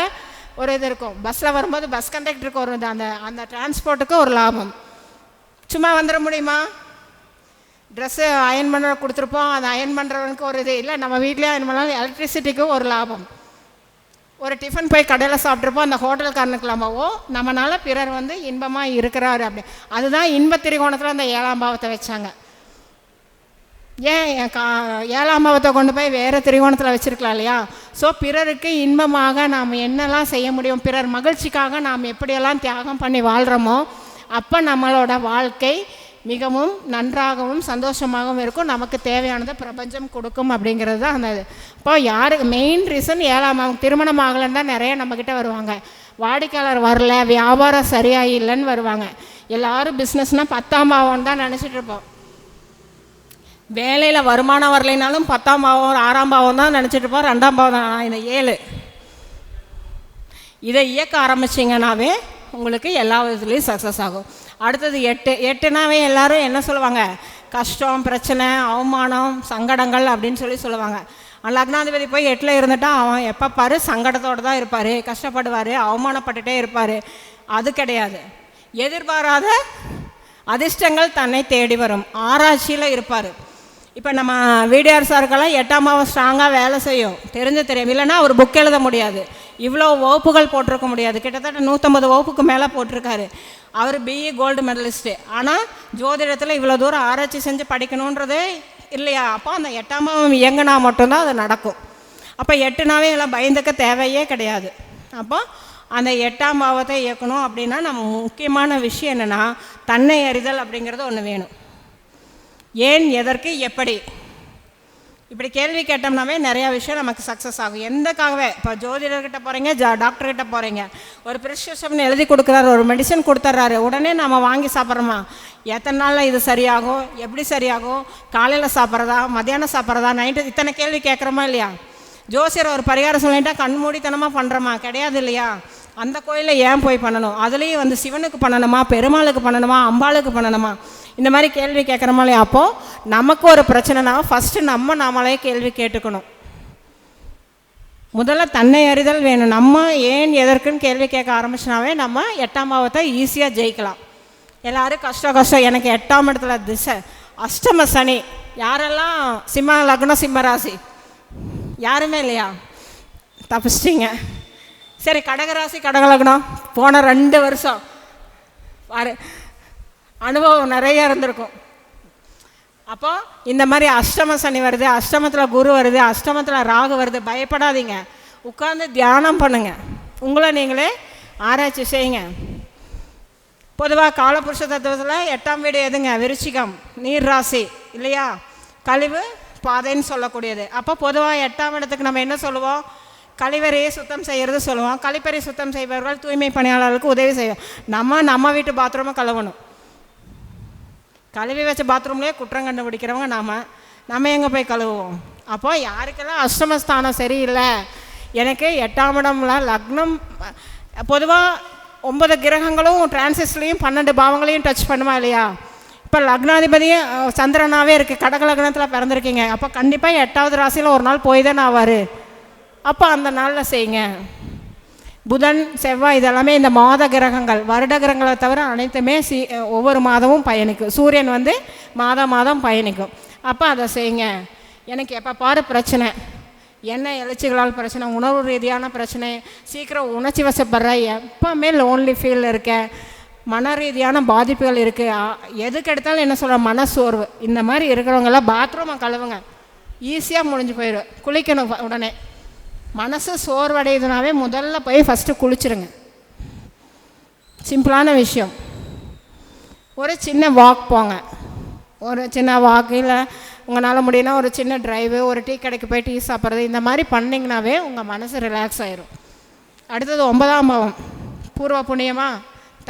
ஒரு இது இருக்கும், பஸ்ஸில் வரும்போது பஸ் கண்டக்டருக்கு ஒரு இது, அந்த டிரான்ஸ்போர்ட்டுக்கு ஒரு லாபம். சும்மா வந்துட முடியுமா? ட்ரெஸ்ஸு அயன் பண்ண கொடுத்துருப்போம், அதை அயன் பண்ணுறவனுக்கு ஒரு இது இல்லை, நம்ம வீட்லேயே அயன் பண்ணாலும் எலக்ட்ரிசிட்டிக்கு ஒரு லாபம். ஒரு டிஃபன் போய் கடையில் சாப்பிட்ருப்போம், அந்த ஹோட்டலுக்காரனுக்கு லாபமோ, நம்மளால் பிறர் வந்து இன்பமாக இருக்கிறாரு அப்படி. அதுதான் இன்ப திரிகோணத்தில் அந்த 7ஆம் பாவத்தை வச்சாங்க. ஏன் 7ஆம் பாவத்தை கொண்டு போய் வேறு திரிகோணத்தில் வச்சுருக்கலாம் இல்லையா? ஸோ பிறருக்கு இன்பமாக நாம் என்னெல்லாம் செய்ய முடியும், பிறர் மகிழ்ச்சிக்காக நாம் எப்படியெல்லாம் தியாகம் பண்ணி வாழ்கிறோமோ அப்போ நம்மளோட வாழ்க்கை மிகவும் நன்றாகவும் சந்தோஷமாகவும் இருக்கும், நமக்கு தேவையானதை பிரபஞ்சம் கொடுக்கும் அப்படிங்கிறது தான் அந்த இது. இப்போ யாருக்கு மெயின் ரீசன் 7ஆம் பாவம் திருமணம் ஆகலைன்னு தான் நிறைய நம்மக்கிட்ட வருவாங்க. வாடிக்கையாளர் வரல, வியாபாரம் சரியாக இல்லைன்னு வருவாங்க. எல்லோரும் பிஸ்னஸ்னால் 10ஆம் பாவம் தான் நினச்சிட்டு இருப்போம். வேலையில் வருமானம் வரலைனாலும் 10ஆம் பாவம் 6ஆம் பாவம் தான் நினச்சிட்டு இருப்போம், 2ஆம் பாவம் தான். இந்த 7 இதை இயக்க ஆரம்பிச்சிங்கனாவே உங்களுக்கு எல்லா விதத்துலேயும் சக்ஸஸ் ஆகும். அடுத்தது 8னாவே எல்லோரும் என்ன சொல்லுவாங்க, கஷ்டம், பிரச்சனை, அவமானம், சங்கடங்கள் அப்படின்னு சொல்லுவாங்க. லக்னாதிபதி போய் 8ல் இருந்துட்டால் அவன் எப்போ பாரு சங்கடத்தோடு தான் இருப்பார், கஷ்டப்படுவார், அவமானப்பட்டுகிட்டே இருப்பார். அது கிடையாது. எதிர்பாராத அதிர்ஷ்டங்கள் தன்னை தேடி வரும், ஆராய்ச்சியில் இருப்பார். இப்போ நம்ம வீடியார் சாருக்கெல்லாம் 8ஆம் பாவம் ஸ்ட்ராங்காக வேலை செய்யும், தெரியும். இல்லைன்னா ஒரு புக் எழுத முடியாது, இவ்வளோ வகுப்புகள் போட்டிருக்க முடியாது. கிட்டத்தட்ட 150 வகுப்புக்கு மேலே போட்டிருக்காரு. அவர் பிஇ கோல்டு மெடலிஸ்ட்டு. ஆனால் ஜோதிடத்தில் இவ்வளோ தூரம் ஆராய்ச்சி செஞ்சு படிக்கணுன்றது இல்லையா? அப்போ அந்த 8ஆம் பாவம் இயங்கினா மட்டும்தான் அது நடக்கும். அப்போ 8னாவே எல்லாம் பயந்துக்க தேவையே கிடையாது. அப்போ அந்த 8ஆம் பாவத்தை இயக்கணும் அப்படின்னா நம்ம முக்கியமான விஷயம் என்னென்னா தன்னை அறிதல் அப்படிங்கிறது ஒன்று வேணும். ஏன், எதற்கு, எப்படி, இப்படி கேள்வி கேட்டோம்னாவே நிறையா விஷயம் நமக்கு சக்ஸஸ் ஆகும். எந்தக்காகவே இப்போ ஜோதிடர்கிட்ட போகிறீங்க, டாக்டர்கிட்ட போகிறீங்க, ஒரு ப்ரிஸ்கிரிப்ஷன் எழுதி கொடுக்குறாரு, ஒரு மெடிசன் கொடுத்துட்றாரு, உடனே நம்ம வாங்கி சாப்பிட்றோமா? எத்தனை நாளில் இது சரியாகும், எப்படி சரியாகும், காலையில் சாப்பிட்றதா, மத்தியானம் சாப்பிட்றதா, நைட்டு, இத்தனை கேள்வி கேட்குறோமா இல்லையா? ஜோசியர் ஒரு பரிகாரம் சொல்லிட்டா கண்மூடித்தனமாக பண்ணுறோமா? கிடையாது இல்லையா? அந்த கோயிலில் ஏன் போய் பண்ணணும்? அதுலேயும் வந்து சிவனுக்கு பண்ணணுமா, பெருமாளுக்கு பண்ணணுமா, அம்பாளுக்கு பண்ணணுமா? இந்த மாதிரி கேள்வி கேட்குறோமா இல்லையா? அப்போது நமக்கு ஒரு பிரச்சனைனா ஃபஸ்ட்டு நம்மளே கேள்வி கேட்டுக்கணும். முதல்ல தன்னை அறிதல் வேணும். நம்ம ஏன், எதற்குன்னு கேள்வி கேட்க ஆரம்பிச்சினாவே நம்ம 8ஆம் பாவத்தை ஈஸியாக ஜெயிக்கலாம். எல்லோரும் கஷ்டம், எனக்கு 8ஆம் இடத்துல திசை, அஷ்டம சனி. யாரெல்லாம் சிம்ம லக்னம், சிம்ம ராசி யாருமே இல்லையா? தப்பிச்சிட்டிங்க. சரி, கடகராசி, கடகலக்னம் போன 2 வருஷம் பாரு அனுபவம் நிறைய இருந்திருக்கும். அப்போ இந்த மாதிரி அஷ்டம சனி வருது, அஷ்டமத்தில் குரு வருது, அஷ்டமத்தில் ராகு வருது, பயப்படாதீங்க. உட்காந்து தியானம் பண்ணுங்கள், உங்களை நீங்களே ஆராய்ச்சி செய்யுங்க. பொதுவாக காலபுருஷ தத்துவத்தில் 8ஆம் வீடு எதுங்க? விருச்சிகம், நீர் ராசி இல்லையா? கழிவு பாதைன்னு சொல்லக்கூடியது. அப்போ பொதுவாக 8ஆம் இடத்துக்கு நம்ம என்ன சொல்லுவோம்? கழிவறையை சுத்தம் செய்கிறது சொல்லுவோம். கழிப்பறை சுத்தம் செய்பவர்கள் தூய்மை பணியாளர்களுக்கு உதவி செய்வோம். நம்ம வீட்டு பாத்ரூமை கழுவணும். கழுவி வச்ச பாத்ரூம்லேயே குற்றம் கண்டுபிடிக்கிறவங்க நம்ம எங்கே போய் கழுவுவோம்? அப்போ யாருக்கெல்லாம் அஷ்டமஸ்தானம் சரியில்லை, எனக்கு 8ஆம் இடம்ல லக்னம் பொதுவாக 9 கிரகங்களும் டிரான்சிஸ்ட்லேயும் 12 பாவங்களையும் டச் பண்ணுமா இல்லையா? இப்போ லக்னாதிபதியும் சந்திரனாகவே இருக்குது, கடக லக்னத்தில் பிறந்திருக்கீங்க. அப்போ கண்டிப்பாக 8வது ராசியில் ஒரு நாள் போய் தானே ஆவார். அப்போ அந்த நாளில் செய்யுங்க. புதன் செவ்வாய் இதெல்லாமே இந்த மாத கிரகங்கள், வருட கிரகங்களை தவிர அனைத்துமே ஒவ்வொரு மாதமும் பயணிக்கும். சூரியன் வந்து மாதம் பயணிக்கும். அப்போ அதை செய்யுங்க. எனக்கு எப்போ பாரு பிரச்சனை, என்ன எழுச்சிகளால் பிரச்சனை, உணர்வு ரீதியான பிரச்சனை, சீக்கிரம் உணர்ச்சி வசப்படுற, எப்போவுமே லோன்லி ஃபீல் இருக்கேன், மன ரீதியான பாதிப்புகள் இருக்குது, எதுக்கு எடுத்தாலும் என்ன சொல்கிற மனசோர்வு, இந்த மாதிரி இருக்கிறவங்கெல்லாம் பாத்ரூமை கழுவுங்க, ஈஸியாக முடிஞ்சு போயிடும். குளிக்கணும் உடனே. மனசு சோர்வடையுதுனாவே முதல்ல போய் ஃபஸ்ட்டு குளிச்சுருங்க. சிம்பிளான விஷயம். ஒரு சின்ன வாக் போங்க, ஒரு சின்ன வாக், இல்லை உங்களால் முடியும்னா ஒரு சின்ன ட்ரைவு, ஒரு டீ கடைக்கு போய் டீ சாப்பிட்றது, இந்த மாதிரி பண்ணிங்கனாவே உங்கள் மனசு ரிலாக்ஸ் ஆயிரும். அடுத்தது 9ஆம் பாவம், பூர்வ புண்ணியமா,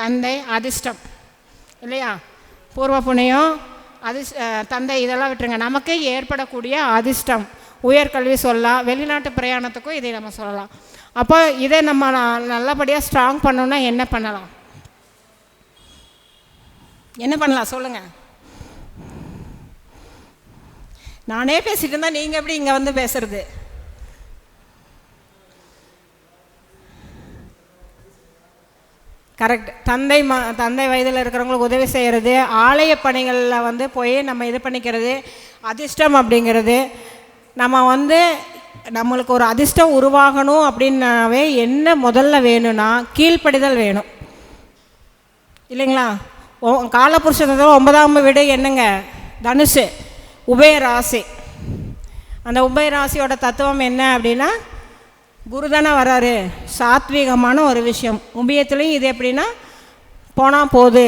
தந்தை அதிர்ஷ்டம் இல்லையா? பூர்வ புண்ணியம் தந்தை இதெல்லாம் விட்டுருங்க. நமக்கு ஏற்படக்கூடிய அதிர்ஷ்டம், உயர்கல்வி சொல்லலாம், வெளிநாட்டு பிரயாணத்துக்கும் இதை நம்ம சொல்லலாம். அப்போ இதை நம்ம நல்லபடியாக ஸ்ட்ராங் பண்ணோன்னா என்ன பண்ணலாம்? என்ன பண்ணலாம் சொல்லுங்கள். நானே பேசிட்டு இருந்தால் நீங்கள் எப்படி இங்கே வந்து பேசுறது? கரெக்ட். தந்தை வயதில் இருக்கிறவங்களுக்கு உதவி செய்கிறது, ஆலய பணிகளில் வந்து போய் நம்ம இது பண்ணிக்கிறது, அதிர்ஷ்டம் அப்படிங்கிறது. நம்ம வந்து நம்மளுக்கு ஒரு அதிர்ஷ்டம் உருவாகணும் அப்படின்னாவே என்ன முதல்ல வேணும்னா கீழ்ப்படிதல் வேணும் இல்லைங்களா? காலபுருஷத்தில் 9ஆம் வீடு என்னங்க? தனுசு, உபயராசி. அந்த உபயராசியோட தத்துவம் என்ன அப்படின்னா குருதானே வராரு, சாத்வீகமான ஒரு விஷயம். உபயத்துலேயும் இது எப்படின்னா போனால் போது,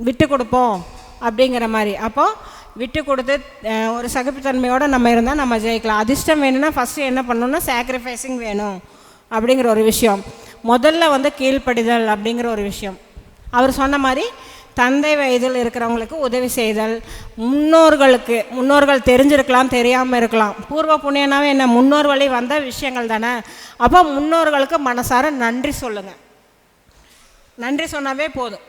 விட்டு கொடுப்போம் அப்படிங்கிற மாதிரி. அப்போது விட்டு கொடுத்து ஒரு சகிப்புத்தன்மையோடு நம்ம இருந்தால் நம்ம ஜெயிக்கலாம். அதிர்ஷ்டம் வேணும்னா ஃபஸ்ட்டு என்ன பண்ணணும்னா சாக்ரிஃபைஸிங் வேணும் அப்படிங்கிற ஒரு விஷயம். முதல்ல வந்து கீழ்ப்படிதல் அப்படிங்கிற ஒரு விஷயம். அவர் சொன்ன மாதிரி தந்தை வயதில் இருக்கிறவங்களுக்கு உதவி செய்தல், முன்னோர்கள் தெரிஞ்சிருக்கலாம், தெரியாமல் இருக்கலாம். பூர்வ புண்ணியனாவே என்ன, முன்னோர் வழி வந்த விஷயங்கள் தானே. அப்போ முன்னோர்களுக்கு மனசார நன்றி சொல்லுங்கள். நன்றி சொன்னாவே போதும்,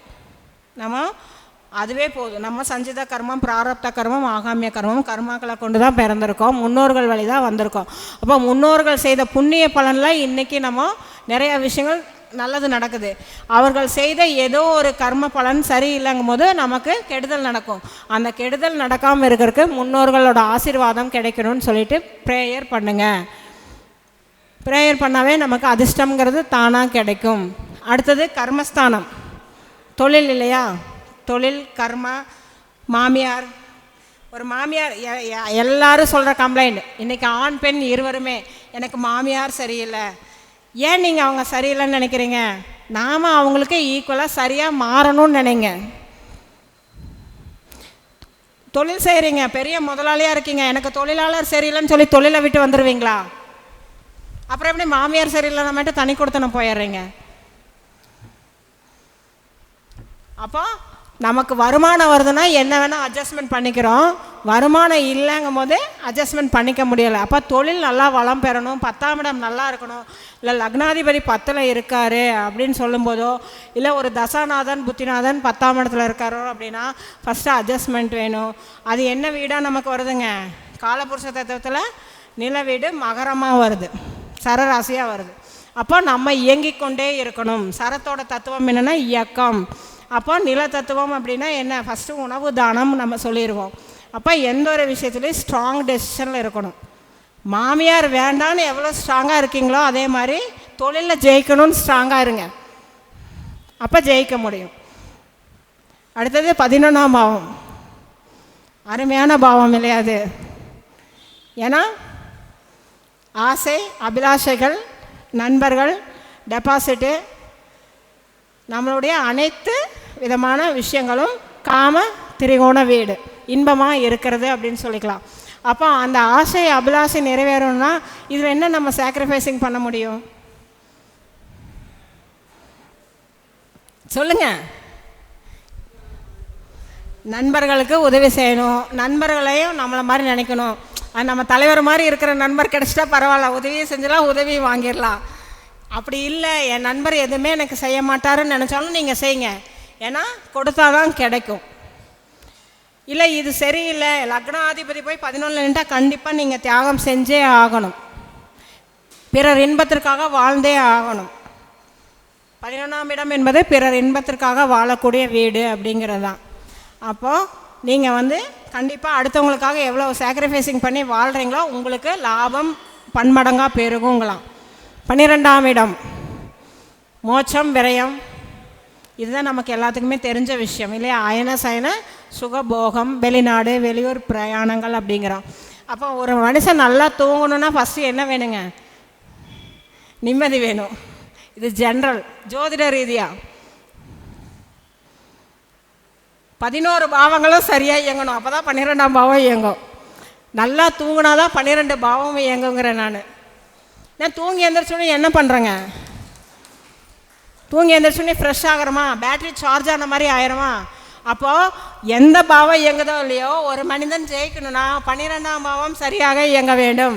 அதுவே போதும். நம்ம சஞ்சித கர்மம், பிராரப்த கர்மம், ஆகாமிய கர்மம், கர்மாக்களை கொண்டு தான் பிறந்திருக்கோம், முன்னோர்கள் வழி தான் வந்திருக்கோம். அப்போ முன்னோர்கள் செய்த புண்ணிய பலனில் இன்றைக்கி நம்ம நிறையா விஷயங்கள் நல்லது நடக்குது. அவர்கள் செய்த ஏதோ ஒரு கர்ம பலன் சரியில்லைங்கும் போது நமக்கு கெடுதல் நடக்கும். அந்த கெடுதல் நடக்காமல் இருக்கிறதுக்கு முன்னோர்களோட ஆசீர்வாதம் கிடைக்கணும்னு சொல்லிட்டு ப்ரேயர் பண்ணுங்கள். ப்ரேயர் பண்ணாவே நமக்கு அதிர்ஷ்டங்கிறது தானாக கிடைக்கும். அடுத்தது கர்மஸ்தானம், தொழில் இல்லையா? தொழில், கர்ம, மாமியார். ஒரு மாமியார் எல்லாரும் சொல்கிற கம்ப்ளைண்ட் இன்றைக்கி, ஆண் பெண் இருவருமே, எனக்கு மாமியார் சரியில்லை. ஏன் நீங்கள் அவங்க சரியில்லைன்னு நினைக்கிறீங்க? நாம் அவங்களுக்கு ஈக்குவலாக சரியாக மாறணும்னு நினைங்க. தொழில் செய்கிறீங்க, பெரிய முதலாளியாக இருக்கீங்க, எனக்கு தொழிலாளர் சரியில்லைன்னு சொல்லி தொழிலை விட்டு வந்துடுவீங்களா? அப்புறம் எப்படி மாமியார் சரியில்லைன்னா மட்டும் தனி கொடுத்தனம் போயிடுறீங்க? அப்போ நமக்கு வருமானம் வருதுன்னா என்ன வேணால் அட்ஜஸ்ட்மெண்ட் பண்ணிக்கிறோம், வருமானம் இல்லைங்கும் போது அட்ஜஸ்ட்மெண்ட் பண்ணிக்க முடியலை. அப்போ தொழில் நல்லா வளம் பெறணும், 10ஆம் இடம் நல்லா இருக்கணும், இல்லை லக்னாதிபதி 10ல் இருக்கார் அப்படின்னு சொல்லும்போதோ, இல்லை ஒரு தசாநாதன் புத்திநாதன் 10ஆம் இடத்துல இருக்காரோ அப்படின்னா ஃபஸ்ட்டு அட்ஜஸ்ட்மெண்ட் வேணும். அது என்ன வீடாக நமக்கு வருதுங்க? காலபுருஷ தத்துவத்தில் நில வீடு மகரமாக வருது, சரராசியாக வருது. அப்போ நம்ம இயங்கிக் கொண்டே இருக்கணும். சரத்தோட தத்துவம் என்னென்னா இயக்கம். அப்போ நில தத்துவம் அப்படின்னா என்ன? ஃபஸ்ட்டு உணவு தானம் நம்ம சொல்லிடுவோம். அப்போ எந்த ஒரு விஷயத்துலையும் ஸ்ட்ராங் டெசிஷனில் இருக்கணும். மாமியார் வேண்டான்னு எவ்வளோ ஸ்ட்ராங்காக இருக்கீங்களோ அதே மாதிரி தொழிலில் ஜெயிக்கணும்னு ஸ்ட்ராங்காக இருங்க, அப்போ ஜெயிக்க முடியும். அடுத்தது 11ஆம் பாவம், அருமையான பாவம் இல்லையா அது? ஏன்னா ஆசை, அபிலாஷைகள், நண்பர்கள், டெபாசிட்டு, நம்மளுடைய அனைத்து விதமான விஷயங்களும் காம திரிகோண வீடு, இன்பமாக இருக்கிறது அப்படின்னு சொல்லிக்கலாம். அப்போ அந்த ஆசை அபிலாஷை நிறைவேறணும்னா இதில் என்ன நம்ம சாக்ரிஃபைசிங் பண்ண முடியும் சொல்லுங்கள்? நண்பர்களுக்கு உதவி செய்யணும், நண்பர்களையும் நம்மளை மாதிரி நினைக்கணும். அது நம்ம தலைவர் மாதிரி இருக்கிற நண்பர் கிடச்சிட்டா பரவாயில்ல, உதவியும் செஞ்சலாம், உதவியும் வாங்கிடலாம். அப்படி இல்லை, என் நண்பர் எதுவுமே எனக்கு செய்ய மாட்டாருன்னு நினச்சாலும் நீங்கள் செய்யுங்க. ஏன்னா கொடுத்தா தான் கிடைக்கும். இல்லை இது சரியில்லை, லக்னாதிபதி போய் 11 நின்றால் கண்டிப்பாக நீங்கள் தியாகம் செஞ்சே ஆகணும். பிறர் இன்பத்திற்காக வாழ்ந்தே ஆகணும். 11ஆம் இடம் என்பது பிறர் இன்பத்திற்காக வாழக்கூடிய வீடு அப்படிங்கிறது தான். அப்போது நீங்கள் கண்டிப்பாக அடுத்தவங்களுக்காக எவ்வளோ சாக்ரிஃபைசிங் பண்ணி வாழ்கிறீங்களோ உங்களுக்கு லாபம் பன்மடங்காக பெருகுங்களாம். 12ஆம் இடம் மோட்சம் விரயம், இதுதான் நமக்கு எல்லாத்துக்குமே தெரிஞ்ச விஷயம் இல்லையா? அயன சயன சுகபோகம், வெளிநாடு வெளியூர் பிரயாணங்கள் அப்படிங்கிறோம். அப்போ ஒரு மனுஷன் நல்லா தூங்கணுன்னா ஃபஸ்ட்டு என்ன வேணுங்க? நிம்மதி வேணும். இது ஜென்ரல் ஜோதிட ரீதியாக 11 பாவங்களும் சரியாக இயங்கணும். அப்போ தான் 12ஆம் பாவம் இயங்கும். நல்லா தூங்கினா தான் 12 பாவமும் இயங்குங்கிறேன் நான் தூங்கி எழுந்திரிச்சோன்னே என்ன பண்ணுறேங்க? தூங்கி எழுந்திரிச்சோன்னே ஃப்ரெஷ் ஆகிறோமா, பேட்ரி சார்ஜ் ஆன மாதிரி ஆயிரமா? அப்போது எந்த பாவம் இயங்குதோ இல்லையோ ஒரு மனிதன் ஜெயிக்கணும்னா 12ஆம் பாவம் சரியாக இயங்க வேண்டும்.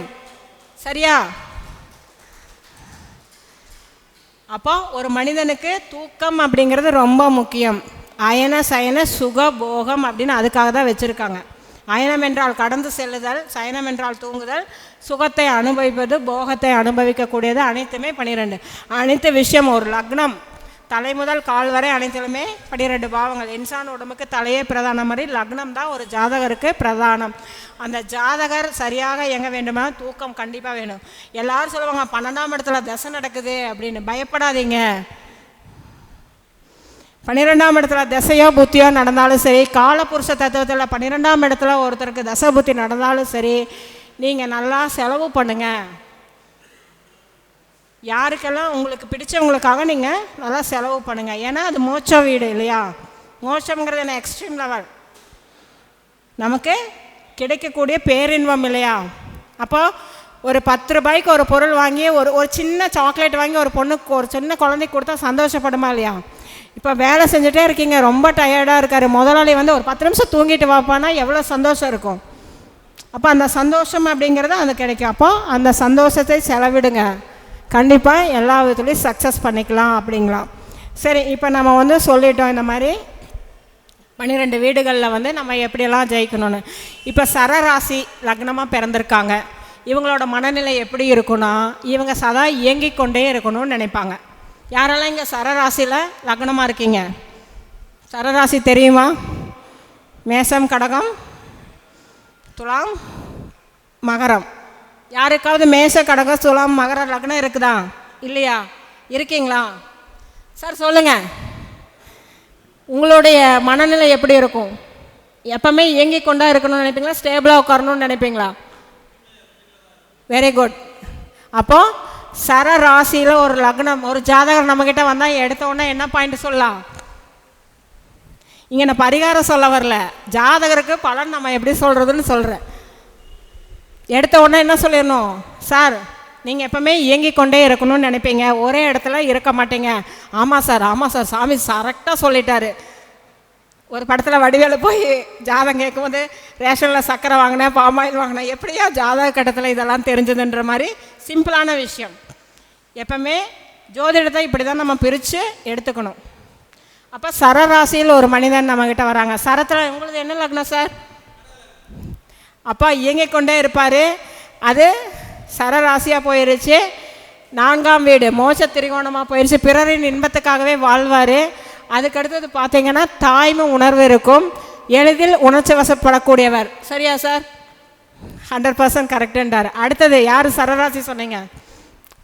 சரியா? அப்போ ஒரு மனிதனுக்கு தூக்கம் அப்படிங்கிறது ரொம்ப முக்கியம். அயன சயன சுக போகம் அப்படின்னு அதுக்காக தான் வச்சுருக்காங்க. அயனம் என்றால் கடந்து செல்லுதல், சயனம் என்றால் தூங்குதல், சுகத்தை அனுபவிப்பது, போகத்தை அனுபவிக்கக்கூடியது, அனைத்துமே 12. அனைத்து விஷயம் ஒரு லக்னம் தலை முதல் கால் வரை அனைத்திலுமே 12 பாவங்கள். இன்சான் உடம்புக்கு தலையே பிரதானம் மாதிரி லக்னம் தான் ஒரு ஜாதகருக்கு பிரதானம். அந்த ஜாதகர் சரியாக இயங்க வேண்டுமா தூக்கம் கண்டிப்பாக வேணும். எல்லோரும் சொல்லுவாங்க 12ஆம் இடத்துல தசை நடக்குது அப்படின்னு. பயப்படாதீங்க. 12ஆம் இடத்துல தசையோ புத்தியோ நடந்தாலும் சரி, காலபுருஷ தத்துவத்தில் 12ஆம் இடத்துல ஒருத்தருக்கு தசை புத்தி நடந்தாலும் சரி, நீங்கள் நல்லா செலவு பண்ணுங்கள். யாருக்கெல்லாம் உங்களுக்கு பிடிச்சவங்களுக்காக நீங்கள் நல்லா செலவு பண்ணுங்கள். ஏன்னா அது மோட்ச வீடு இல்லையா? மோட்சம்ங்கிறது என்ன? எக்ஸ்ட்ரீம் லெவல் நமக்கு கிடைக்கக்கூடிய பேரின்பம் இல்லையா? அப்போ ஒரு 10 ரூபாய்க்கு ஒரு பொருள் வாங்கி ஒரு சின்ன சாக்லேட் வாங்கி ஒரு பொண்ணுக்கு ஒரு சின்ன குழந்தைக்கு கொடுத்தா சந்தோஷப்படுமா இல்லையா? இப்போ வேலை செஞ்சுட்டே இருக்கீங்க, ரொம்ப டயர்டாக இருக்கார், முதலாளி ஒரு 10 நிமிஷம் தூங்கிட்டு வாப்பானா எவ்வளோ சந்தோஷம் இருக்கும். அப்போ அந்த சந்தோஷம் அப்படிங்கிறது அது கிடைக்கும். அப்போ அந்த சந்தோஷத்தை செலவிடுங்க, கண்டிப்பாக எல்லா விதத்துலேயும் சக்ஸஸ் பண்ணிக்கலாம் அப்படிங்களாம். சரி, இப்போ நம்ம சொல்லிட்டோம் இந்த மாதிரி 12 வீடுகளில் நம்ம எப்படியெல்லாம் ஜெயிக்கணும்னு. இப்போ சரராசி லக்னமாக பிறந்திருக்காங்க, இவங்களோட மனநிலை எப்படி இருக்குன்னா இவங்க சதா இயங்கிக் கொண்டே இருக்கணும்னு நினைப்பாங்க. யாரெல்லாம் இங்கே சரராசியில் லக்னமாக இருக்கீங்க? சரராசி தெரியுமா? மேஷம், கடகம், துலாம், மகரம். யாருக்காவது மேஷ, கடகம், துலாம், மகர லக்னம் இருக்குதா? இல்லையா? இருக்கீங்களா? சார் சொல்லுங்கள், உங்களுடைய மனநிலை எப்படி இருக்கும்? எப்பவுமே இயங்கி கொண்டா இருக்கணும்னு நினைப்பீங்களா, ஸ்டேபிளாக உட்காரணும்னு நினைப்பீங்களா? Very good. அப்போது சரராசியில் ஒரு லக்னம் ஒரு ஜாதகர் நம்மக்கிட்ட வந்தால் எடுத்த உடனே என்ன பாயிண்ட் சொல்லலாம்? இங்கே நான் பரிகாரம் சொல்ல வரல, ஜாதகருக்கு பலன் நம்ம எப்படி சொல்கிறதுன்னு சொல்கிறேன். எடுத்த உடனே என்ன சொல்லிடணும்? சார் நீங்கள் எப்பவுமே இயங்கி கொண்டே இருக்கணும்னு நினைப்பீங்க, ஒரே இடத்துல இருக்க மாட்டீங்க. ஆமாம் சார், ஆமாம் சார், சாமி கரெக்டாக சொல்லிட்டாரு. ஒரு படத்தில் வடிவேலு போய் ஜாதகம் கேட்கும்போது ரேஷனில் சர்க்கரை வாங்கினேன், பாமாயில் வாங்கினேன், எப்படியா ஜாதக கட்டத்தில் இதெல்லாம் தெரிஞ்சதுன்ற மாதிரி சிம்பிளான விஷயம். எப்பவுமே ஜோதிடத்தை இப்படி தான் நம்ம பிரித்து எடுத்துக்கணும். அப்போ சரராசியில் ஒரு மனிதன் நம்மக்கிட்ட வராங்க. சரத்தில் உங்களுக்கு என்ன லக்னம் சார்? அப்போ இயங்கிக் கொண்டே இருப்பார். அது சரராசியாக போயிடுச்சு. 4ஆம் வீடு மோட்ச திரிகோணமாக போயிடுச்சு. பிறரின் இன்பத்துக்காகவே வாழ்வார். அதுக்கடுத்தது பார்த்தீங்கன்னா தாய்மை உணர்வு இருக்கும், எளிதில் உணர்ச்சி வசப்படக்கூடியவர். சரியா சார்? 100% கரெக்டுன்றார். அடுத்தது யார் சரராசி சொன்னீங்க?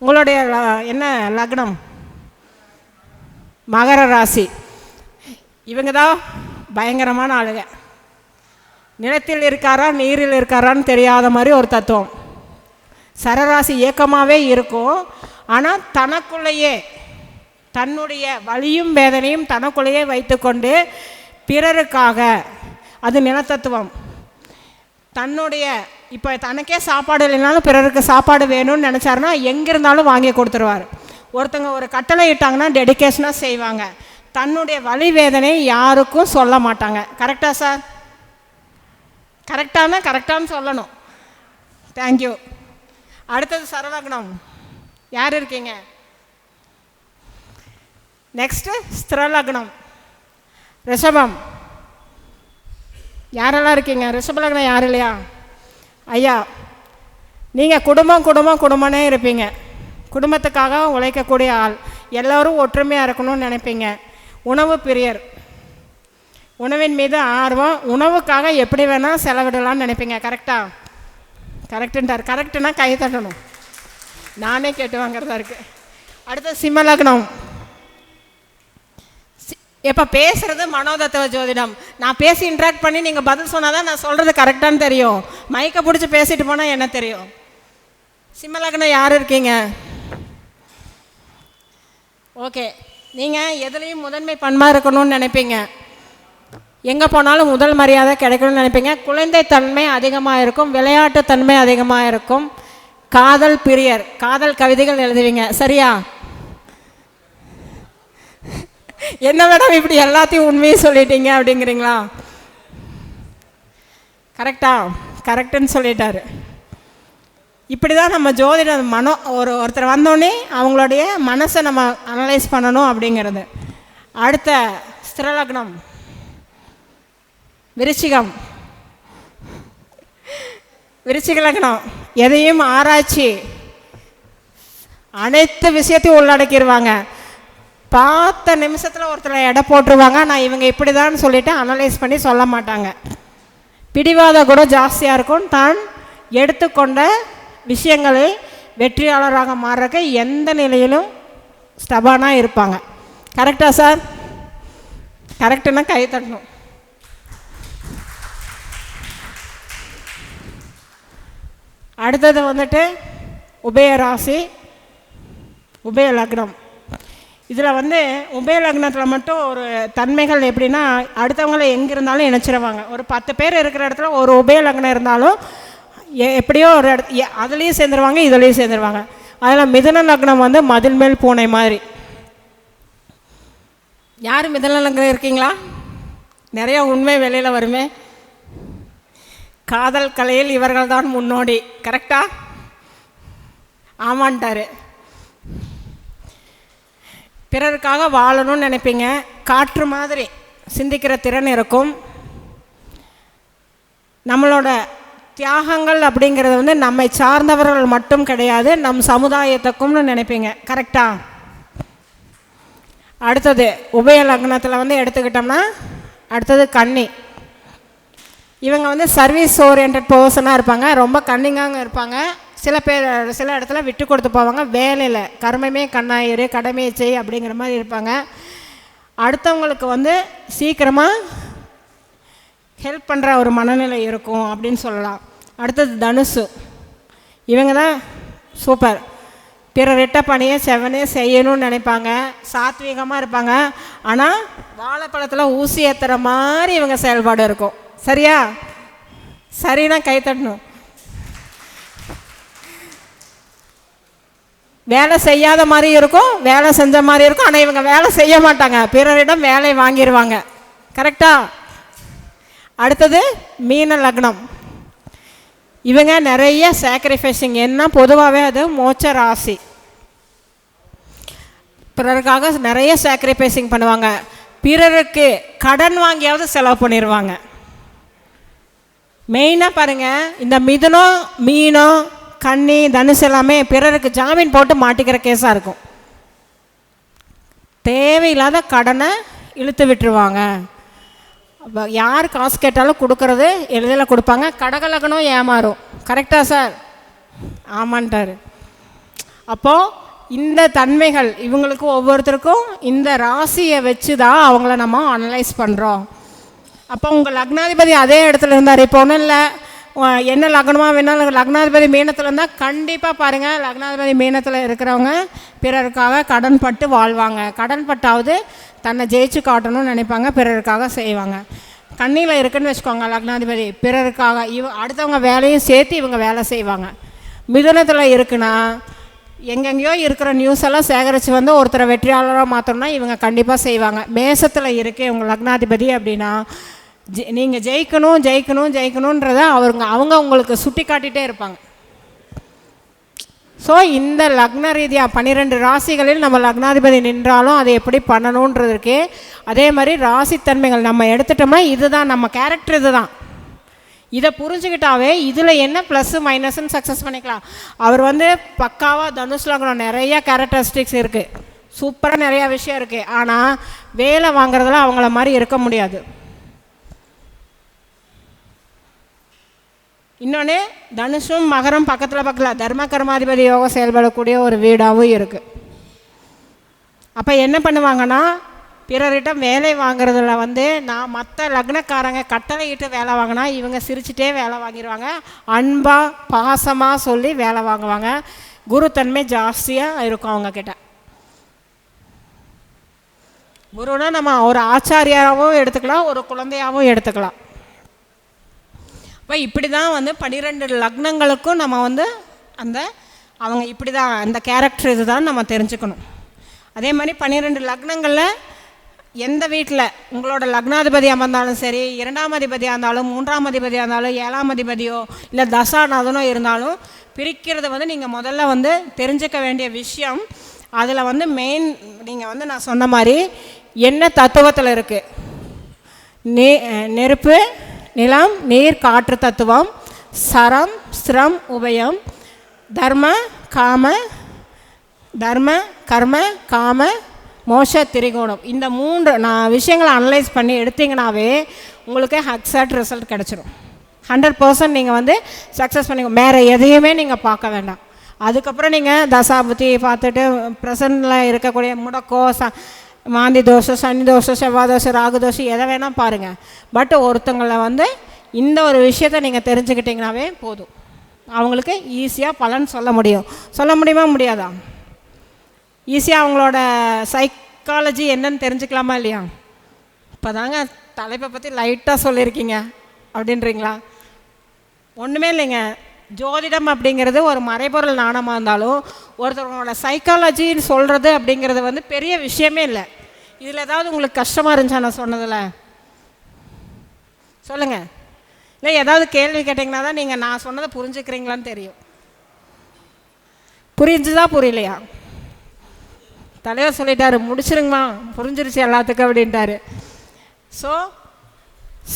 உங்களுடைய என்ன லக்னம்? மகர ராசி. இவங்க தான் பயங்கரமான ஆளுங்க. நிலத்தில் இருக்காரா நீரில் இருக்காரான்னு தெரியாத மாதிரி ஒரு தத்துவம். சரராசி இயக்கமாகவே இருக்கும், ஆனால் தனக்குள்ளேயே தன்னுடைய வலியும் வேதனையும் தனக்குள்ளேயே வைத்துக்கொண்டு பிறருக்காக, அது நிலத்தத்துவம். தன்னுடைய இப்போ தனக்கே சாப்பாடு இல்லைனாலும் பிறருக்கு சாப்பாடு வேணும்னு நினச்சாருன்னா எங்கிருந்தாலும் வாங்கி கொடுத்துருவார். ஒருத்தங்க ஒரு கட்டளை இட்டாங்கன்னா டெடிக்கேஷனாக செய்வாங்க. தன்னுடைய வலி வேதனை யாருக்கும் சொல்ல மாட்டாங்க. கரெக்டாக சார்? கரெக்டானு சொல்லணும். தேங்க்யூ. அடுத்தது சரலக்னம் யார் இருக்கீங்க? நெக்ஸ்ட்டு ஸ்திர லக்னம் ரிஷபம். யாரெல்லாம் இருக்கீங்க? ரிஷப லக்னம் யாரும் இல்லையா? ஐயா, நீங்கள் குடும்பம்னே இருப்பீங்க. குடும்பத்துக்காக உழைக்கக்கூடிய ஆள். எல்லோரும் ஒற்றுமையாக இருக்கணும்னு நினைப்பீங்க. உணவு பிரியர். உணவின் மீது ஆர்வம். உணவுக்காக எப்படி வேணால் செலவிடலாம்னு நினைப்பீங்க. கரெக்டாக? கரெக்டுன்றார். கரெக்டுனா கை தட்டணும். நானே கேட்டு வாங்கிறதா இருக்குது. அடுத்து சிம்ம லக்னம். இப்போ பேசுகிறது மனோதத்துவ ஜோதிடம். நான் பேசி இன்ட்ராக்ட் பண்ணி நீங்கள் பதில் சொன்னால் தான் நான் சொல்கிறது கரெக்டானு தெரியும். மைக்கை பிடிச்சி பேசிட்டு போனால் என்ன தெரியும்? சிம்ம லக்னம் யார் இருக்கீங்க? ஓகே. நீங்கள் எதுலேயும் முதன்மை பண்பாக இருக்கணும்னு நினைப்பீங்க. எங்கே போனாலும் முதல் மரியாதை கிடைக்கணும்னு நினைப்பீங்க. குழந்தை தன்மை அதிகமாக இருக்கும். விளையாட்டு தன்மை அதிகமாக இருக்கும். காதல் பிரியர். காதல் கவிதைகள் எழுதுவீங்க. சரியா? என்ன மேடம் இப்படி எல்லாத்தையும் உண்மையை சொல்லிட்டீங்க அப்படிங்கிறீங்களா? கரெக்டா? கரெக்டுன்னு சொல்லிட்டாரு. இப்படி தான் நம்ம ஜோதிடம் ஒருத்தர் வந்தோடனே அவங்களுடைய மனசை நம்ம அனலைஸ் பண்ணணும் அப்படிங்கிறது. அடுத்த ஸ்திர லக்னம் விருச்சிகம். விருச்சிக லக்னம் எதையும் ஆராய்ச்சி அனைத்து விஷயத்தையும் உள்ளடக்கிடுவாங்க. பார்த்த நிமிஷத்தில் ஒருத்தரை எடை போட்டுருவாங்க. நான் இவங்க இப்படி தான் சொல்லிவிட்டு அனலைஸ் பண்ணி சொல்ல மாட்டாங்க. பிடிவாத குணம் ஜாஸ்தியாக இருக்கும். தான் எடுத்துக்கொண்ட விஷயங்களை வெற்றியாளராக மாறுறக்க எந்த நிலையிலும் ஸ்டபானாக இருப்பாங்க. கரெக்டா சார்? கரெக்டுன்னா கை தட்டணும். அடுத்தது வந்துட்டு உபய ராசி, உபய லக்னம். இதில் வந்து உபய லக்னத்தில் மட்டும் ஒரு தன்மைகள் எப்படின்னா, அடுத்தவங்களை எங்கே இருந்தாலும் இணைச்சிருவாங்க. ஒரு 10 பேர் இருக்கிற இடத்துல ஒரு உபய லக்னம் இருந்தாலும் எப்படியோ ஒரு அதுலேயும் சேர்ந்துருவாங்க, இதுலேயும் சேர்ந்துருவாங்க. அதில் மிதுன லக்னம் வந்து மதில் மேல் பூனை மாதிரி. யார் மிதுன லக்னம் இருக்கீங்களா? நிறையா உண்மை வெளியில் வருமே. காதல் கலையில் இவர்கள் தான் முன்னோடி. கரெக்டா? ஆமான்ட்டாரு. பிறருக்காக வாழணும்னு நினைப்பீங்க. காற்று மாதிரி சிந்திக்கிற திறன் இருக்கும். நம்மளோட தியாகங்கள் அப்படிங்கிறது வந்து நம்மை சார்ந்தவர்கள் மட்டும் கிடையாது, நம் சமுதாயத்துக்கும்னு நினைப்பீங்க. கரெக்டா? அடுத்தது உபய லக்னத்தில் வந்து எடுத்துக்கிட்டோம்னா அடுத்தது கன்னி. இவங்க வந்து சர்வீஸ் ஓரியன்ட் பர்சனாக இருப்பாங்க. ரொம்ப கன்னிங்காக இருப்பாங்க. சில இடத்துல விட்டு கொடுத்து போவாங்க. வேலையில் கர்மமே கண்ணாயிரு, கடமையை செய் அப்படிங்கிற மாதிரி இருப்பாங்க. அடுத்தவங்களுக்கு வந்து சீக்கிரமாக ஹெல்ப் பண்ணுற ஒரு மனநிலை இருக்கும் அப்படின்னு சொல்லலாம். அடுத்தது தனுசு. இவங்க தான் சூப்பர். பிறரிட்ட பணியை செவனே செய்யணும்னு நினைப்பாங்க. சாத்வீகமாக இருப்பாங்க. ஆனால் வாழைப்பழத்தில் ஊசி ஏற்றுற மாதிரி இவங்க செயல்பாடு இருக்கும். சரியா? சரினா கை தட்டணும். வேலை செய்யாத மாதிரி இருக்கும், வேலை செஞ்ச மாதிரி இருக்கும். ஆனால் இவங்க வேலை செய்ய மாட்டாங்க, பிறரிடம் வேலை வாங்கிடுவாங்க. கரெக்டா? அடுத்தது மீன லக்னம். இவங்க நிறைய சாக்ரிஃபைசிங். என்ன பொதுவாகவே அது மோட்ச ராசி. பிறருக்காக நிறைய சாக்ரிஃபைசிங் பண்ணுவாங்க. பிறருக்கு கடன் வாங்கியாவது செலவு பண்ணிடுவாங்க. மெயினாக பாருங்கள், இந்த மிதுனம், மீனம், கன்னி, தனுசு எல்லாமே பிறருக்கு ஜாமீன் போட்டு மாட்டிக்கிற கேஸாக இருக்கும். தேவையில்லாத கடனை இழுத்து விட்டுருவாங்க. யார் காசு கேட்டாலும் கொடுக்கறது எளிதில் கொடுப்பாங்க. கடகலகனும் ஏமாறும். கரெக்டா சார்? ஆமான்ட்டார். அப்போது இந்த தன்மைகள் இவங்களுக்கு ஒவ்வொருத்தருக்கும் இந்த ராசியை வச்சு தான் அவங்கள நம்ம அனலைஸ் பண்ணுறோம். அப்போ உங்கள் லக்னாதிபதி அதே இடத்துல இருந்தார். இப்போ ஒன்றும் இல்லை, என்ன லக்னமாக வேணாலும் லக்னாதிபதி மீனத்தில் இருந்தால் கண்டிப்பாக பாருங்கள், லக்னாதிபதி மீனத்தில் இருக்கிறவங்க பிறருக்காக கடன் பட்டு வாழ்வாங்க. கடன் பட்டாவது தன்னை ஜெயிச்சு காட்டணும்னு நினைப்பாங்க, பிறருக்காக செய்வாங்க. கண்ணியில் இருக்குன்னு வச்சுக்கோங்க லக்னாதிபதி, பிறருக்காக அடுத்தவங்க வேலையும் சேர்த்து இவங்க வேலை செய்வாங்க. மிதுனத்தில் இருக்குன்னா எங்கெங்கேயோ இருக்கிற நியூஸ் எல்லாம் சேகரித்து வந்து ஒருத்தரை வெற்றியாளராக மாற்றணும்னா இவங்க கண்டிப்பாக செய்வாங்க. மேசத்தில் இருக்கே உங்கள் லக்னாதிபதி அப்படின்னா நீங்கள் ஜெயிக்கணுன்றத அவங்க உங்களுக்கு சுட்டி காட்டிகிட்டே இருப்பாங்க. ஸோ இந்த லக்ன ரீதியாக 12 ராசிகளில் நம்ம லக்னாதிபதி நின்றாலும் அதை எப்படி பண்ணணுன்றதுக்கு, அதே மாதிரி ராசித்தன்மைகள் நம்ம எடுத்துட்டோம்னா இதுதான் நம்ம கேரக்டர், இதுதான். இதை புரிஞ்சுக்கிட்டாவே இதில் என்ன ப்ளஸ்ஸு மைனஸ்ன்னு சக்ஸஸ் பண்ணிக்கலாம். அவர் பக்காவாக தனுஷ் லக்னம் நிறைய கேரக்டரிஸ்டிக்ஸ் இருக்குது, சூப்பராக நிறையா விஷயம் இருக்குது. ஆனால் வேலை வாங்குறதுல அவங்கள மாதிரி இருக்க முடியாது. இன்னொன்று, தனுஷும் மகரம் பக்கத்தில் தர்ம கர்மாதிபதி யோகம் செயல்படக்கூடிய ஒரு வீடாகவும் இருக்குது. அப்போ என்ன பண்ணுவாங்கன்னா, பிறரிடம் வேலை வாங்குறதுல நான் மற்ற லக்னக்காரங்க கட்டளையிட்டு வேலை வாங்கினா இவங்க சிரிச்சுட்டே வேலை வாங்கிடுவாங்க, அன்பாக பாசமாக சொல்லி வேலை வாங்குவாங்க. குருத்தன்மை ஜாஸ்தியாக இருக்கும் அவங்கக்கிட்ட. குருன்னா நம்ம ஒரு ஆச்சாரியாகவும் எடுத்துக்கலாம், ஒரு குழந்தையாகவும் எடுத்துக்கலாம். இப்போ இப்படி தான் 12 லக்னங்களுக்கும் நம்ம அந்த அவங்க இப்படி தான் அந்த கேரக்டர் இது தான் நம்ம தெரிஞ்சுக்கணும். அதே மாதிரி 12 லக்னங்களில் எந்த வீட்டில் உங்களோட லக்னாதிபதி அமர்ந்தாலும் சரி, 2ஆம் அதிபதியாக இருந்தாலும், 3ஆம் அதிபதியாக இருந்தாலும், 7ஆம் அதிபதியோ இல்லை தசாநாதனோ இருந்தாலும் பிரிக்கிறது நீங்கள் முதல்ல தெரிஞ்சுக்க வேண்டிய விஷயம். அதில் மெயின் நீங்கள் நான் சொன்ன மாதிரி என்ன தத்துவத்தில் இருக்குது, நெருப்பு, நிலம், நீர், காற்று தத்துவம், சரம், ஸ்ரம், உபயம், தர்ம கர்ம காம மோஷ திரிகோணம். இந்த 3 விஷயங்களை அனலைஸ் பண்ணி எடுத்திங்கனாவே உங்களுக்கு எக்ஸாக்ட் ரிசல்ட் கிடச்சிரும். 100% நீங்கள் சக்ஸஸ் பண்ணி வேறு எதையுமே நீங்கள் பார்க்க வேண்டாம். அதுக்கப்புறம் நீங்கள் தசாபுத்தி பார்த்துட்டு ப்ரெசண்டில் இருக்கக்கூடிய முடக்கோ மாந்தி தோஷம், சனி தோஷம், செவ்வாய் தோஷம், ராகு தோஷம் எதை வேணால் பாருங்கள். பட் ஒருத்தங்களை இந்த ஒரு விஷயத்தை நீங்கள் தெரிஞ்சுக்கிட்டிங்கனாவே போதும், அவங்களுக்கு ஈஸியாக பலன் சொல்ல முடியும். சொல்ல முடியுமா முடியாதா? ஈஸியாக அவங்களோட சைக்காலஜி என்னன்னு தெரிஞ்சுக்கலாமா இல்லையா? இப்போ தாங்க தலைப்பை பற்றி லைட்டாக சொல்லியிருக்கீங்க அப்படின்றீங்களா? ஒன்றுமே இல்லைங்க. ஜோதிடம் அப்படிங்கிறது ஒரு மறைபொருள் நாணமாக இருந்தாலும் ஒருத்தவங்களோட சைக்காலஜின்னு சொல்கிறது அப்படிங்கிறது பெரிய விஷயமே இல்லை. இதில் ஏதாவது உங்களுக்கு கஷ்டமாக இருந்துச்சா நான் சொன்னதில்? சொல்லுங்கள். இல்லை ஏதாவது கேள்வி கேட்டிங்கன்னா தான் நீங்கள் நான் சொன்னதை புரிஞ்சுக்கிறீங்களான்னு தெரியும். புரிஞ்சுதா புரியலையா? தலைவர் சொல்லிட்டாரு, முடிச்சிருங்கம்மா, புரிஞ்சிருச்சு எல்லாத்துக்கும் அப்படின்ட்டாரு. ஸோ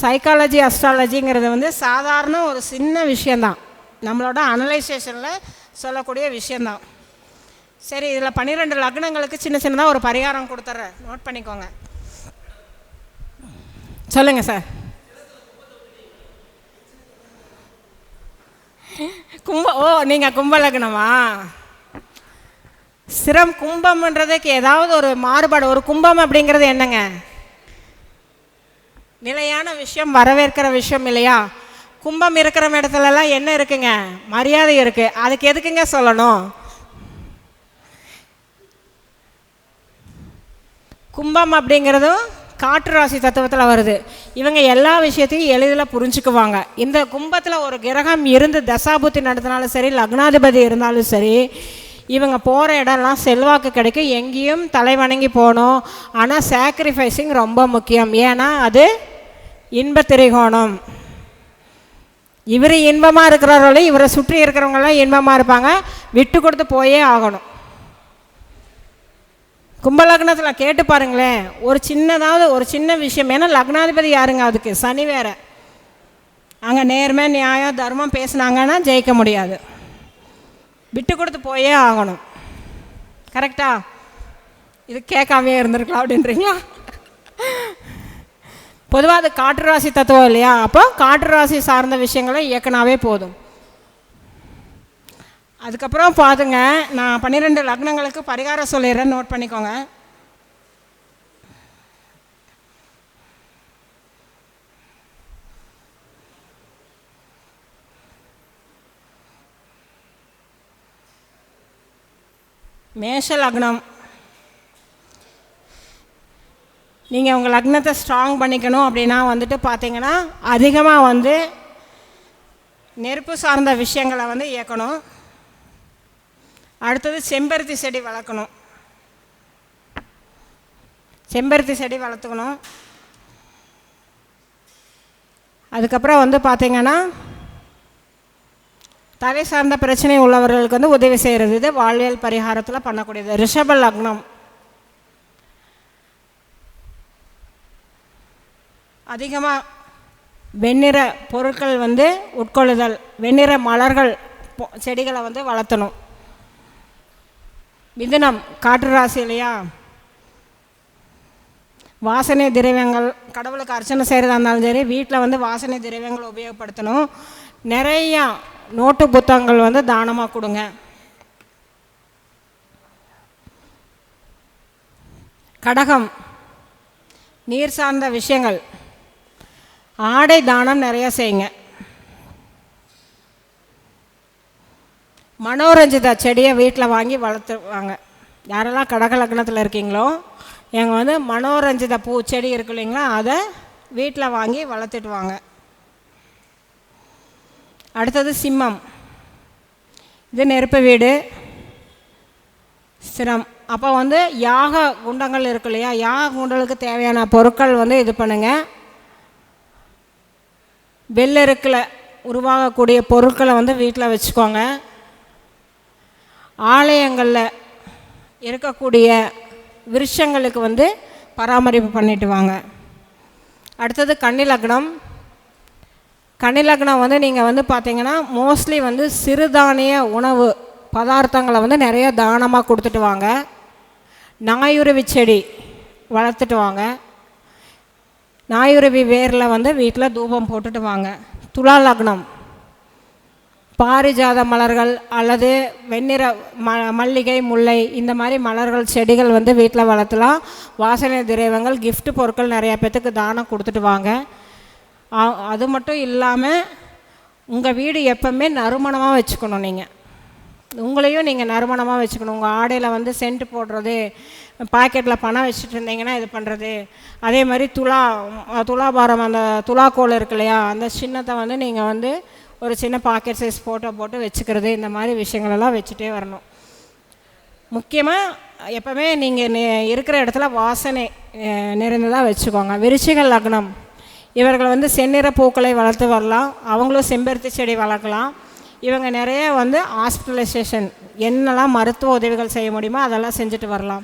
சைக்காலஜி அஸ்ட்ராலஜிங்கிறது சாதாரண ஒரு சின்ன விஷயந்தான், நம்மளோட அனலைசேஷனில் சொல்லக்கூடிய விஷயந்தான். சரி, இதில் 12 லக்னங்களுக்கு சின்ன சின்னதாக ஒரு பரிகாரம் கொடுத்துட்றேன், நோட் பண்ணிக்கோங்க. சொல்லுங்கள் சார். நீங்கள் கும்ப லக்னமா? சிரம் கும்பம்ன்றதுக்கு ஏதாவது ஒரு மாறுபாடு? ஒரு கும்பம் அப்படிங்கிறது என்னங்க? நிலையான விஷயம், வரவேற்கிற விஷயம் இல்லையா? கும்பம் இருக்கிற இடத்துலலாம் என்ன இருக்குங்க? மரியாதை இருக்குது. அதுக்கு எதுக்குங்க சொல்லணும்? கும்பம் அப்படிங்கிறதும் காற்று ராசி தத்துவத்தில் வருது. இவங்க எல்லா விஷயத்தையும் எளிதில் புரிஞ்சுக்குவாங்க. இந்த கும்பத்தில் ஒரு கிரகம் இருந்து தசாபுத்தி நடத்தினாலும் சரி, லக்னாதிபதி இருந்தாலும் சரி, இவங்க போகிற இடம்லாம் செல்வாக்கு கிடைக்கும், எங்கேயும் தலை வணங்கி போகணும். ஆனால் சாக்ரிஃபைஸிங் ரொம்ப முக்கியம். ஏன்னா அது இன்ப திரிகோணம். இவர் இன்பமாக இருக்கிறவர்களே இவரை சுற்றி இருக்கிறவங்களாம் இன்பமாக இருப்பாங்க, விட்டு கொடுத்து போயே ஆகணும். கும்பலக்னத்தில் கேட்டு பாருங்களேன், ஒரு சின்னதாவது ஒரு சின்ன விஷயம். ஏன்னா லக்னாதிபதி யாருங்க? அதுக்கு சனி வேற. அங்கே நேர்மை நியாயம் தர்மம் பேசுனாங்கன்னா ஜெயிக்க முடியாது, விட்டு கொடுத்து போயே ஆகணும். கரெக்டா? இது கேட்காமே இருந்திருக்கலாம் அப்படின்றீங்களா? பொதுவாக அது காற்று ராசி தத்துவம் இல்லையா? அப்போ காற்று ராசி சார்ந்த விஷயங்களை இயக்கினாவே போதும். அதுக்கப்புறம் பார்த்துங்க, நான் 12 லக்னங்களுக்கு பரிகாரம் சொல்லிடுறேன், நோட் பண்ணிக்கோங்க. மேஷ லக்னம், நீங்கள் உங்கள் லக்னத்தை ஸ்ட்ராங் பண்ணிக்கணும் அப்படின்னா பார்த்தீங்கன்னா அதிகமாக நெருப்பு சார்ந்த விஷயங்களை இயக்கணும். அடுத்தது செம்பருத்தி செடி வளர்க்கணும், செம்பருத்தி செடி வளர்த்துக்கணும். அதுக்கப்புறம் பார்த்தீங்கன்னா தலை சார்ந்த பிரச்சனை உள்ளவர்களுக்கு வந்து உதவி செய்கிறது. இது வாழ்வியல் பரிகாரத்தில் பண்ணக்கூடியது. ரிஷப லக்னம் அதிகமாக வெண்ணிற பொருட்கள் வந்து உட்கொள்ளுதல், வெண்ணிற மலர்கள் செடிகளை வந்து வளர்த்தணும். மிதுனம் காற்று ராசி இல்லையா, வாசனை திரவியங்கள் கடவுளுக்கு அர்ச்சனை செய்கிறதா இருந்தாலும் சரி, வீட்டில் வந்து வாசனை திரவியங்கள் உபயோகப்படுத்தணும். நிறையா நோட்டு புத்தகங்கள் வந்து தானமாக கொடுங்க. கடகம் நீர் சார்ந்த விஷயங்கள், ஆடை தானம் நிறைய செய்யுங்க. மனோரஞ்சிதா செடியை வீட்டில் வாங்கி வளர்த்துவாங்க. யாரெல்லாம் கடக லக்னத்தில் இருக்கீங்களோ எங்கள் வந்து மனோரஞ்சித பூ செடி இருக்கு இல்லைங்களா, அதை வீட்டில் வாங்கி வளர்த்துட்டு வாங்க. அடுத்தது சிம்மம், இது நெருப்பு வீடு, சிரம். அப்போ வந்து யாக குண்டங்கள் இருக்கு இல்லையா, யாக குண்டலுக்கு தேவையான பொருட்கள் வந்து இது பண்ணுங்கள். வெள்ளெருக்கில் உருவாகக்கூடிய பொருட்களை வந்து வீட்டில் வச்சுக்கோங்க. ஆலயங்களில் இருக்கக்கூடிய விருட்சங்களுக்கு வந்து பராமரிப்பு பண்ணிட்டு வாங்க. அடுத்தது கன்னி லக்னம். கன்னி லக்னம் வந்து நீங்கள் வந்து பார்த்தீங்கன்னா மோஸ்ட்லி வந்து சிறுதானிய உணவு பதார்த்தங்களை வந்து நிறைய தானமாக கொடுத்துட்டு வாங்க. நாயுருவி செடி வளர்த்துட்டு வாங்க. நாயுருவி வேரில் வந்து வீட்டில் தூபம் போட்டுட்டு வாங்க. துலா லக்னம் பாரிஜாத மலர்கள் அல்லது வெண்ணிற மல்லிகை, முல்லை இந்த மாதிரி மலர்கள் செடிகள் வந்து வீட்டில் வளர்த்தலாம். வாசனை திரவியங்கள் கிஃப்ட் பொருட்கள் நிறையா பேத்துக்கு தானம் கொடுத்துட்டு வாங்க. அது மட்டும் இல்லாமல் உங்கள் வீடு எப்போவுமே நறுமணமாக வச்சுக்கணும். நீங்கள் உங்களையும் நீங்கள் நறுமணமாக வச்சுக்கணும். உங்கள் ஆடையில் வந்து சென்ட் போடுறது, பாக்கெட்டில் பணம் வச்சுட்டு இருந்தீங்கன்னா இது பண்ணுறது. அதே மாதிரி துலாபாரம் அந்த துலாக்கோல் இருக்கு இல்லையா, அந்த சின்னத்தை வந்து நீங்கள் வந்து ஒரு சின்ன பாக்கெட் சைஸ் ஃபோட்டோ போட்டு வச்சுக்கிறது. இந்த மாதிரி விஷயங்களெல்லாம் வச்சுட்டே வரணும். முக்கியமாக எப்போவுமே நீங்கள் இருக்கிற இடத்துல வாசனை நிறைந்ததாக வச்சுக்கோங்க. விருச்சிக லக்னம் இவர்கள் வந்து செந்நிற பூக்களை வளர்த்து வரலாம். அவங்களும் செம்பருத்தி செடி வளர்க்கலாம். இவங்க நிறைய வந்து ஹாஸ்பிட்டலைசேஷன் என்னெல்லாம் மருத்துவ உதவிகள் செய்ய முடியுமோ அதெல்லாம் செஞ்சுட்டு வரலாம்.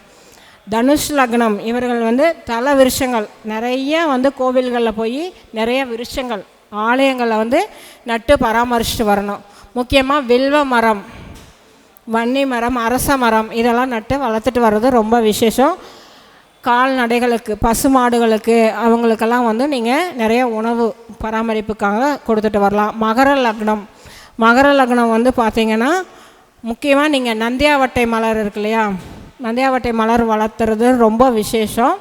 தனுஷ் லக்னம் இவர்கள் வந்து தல விருஷங்கள் நிறைய வந்து கோவில்களில் போய் நிறைய விருஷங்கள் ஆலயங்களில் வந்து நட்டு பராமரிச்சுட்டு வரணும். முக்கியமாக வில்வ மரம், வன்னி மரம், அரச மரம் இதெல்லாம் நட்டு வளர்த்துட்டு வர்றது ரொம்ப விசேஷம். கால்நடைகளுக்கு, பசுமாடுகளுக்கு அவங்களுக்கெல்லாம் வந்து நீங்கள் நிறைய உணவு பராமரிப்புக்காக கொடுத்துட்டு வரலாம். மகர லக்னம் வந்து பார்த்திங்கன்னா முக்கியமாக நீங்கள் நந்தியாவட்டை மலர் இருக்கு இல்லையா, நந்தியாவட்டை மலர் வளர்த்துறது ரொம்ப விசேஷம்.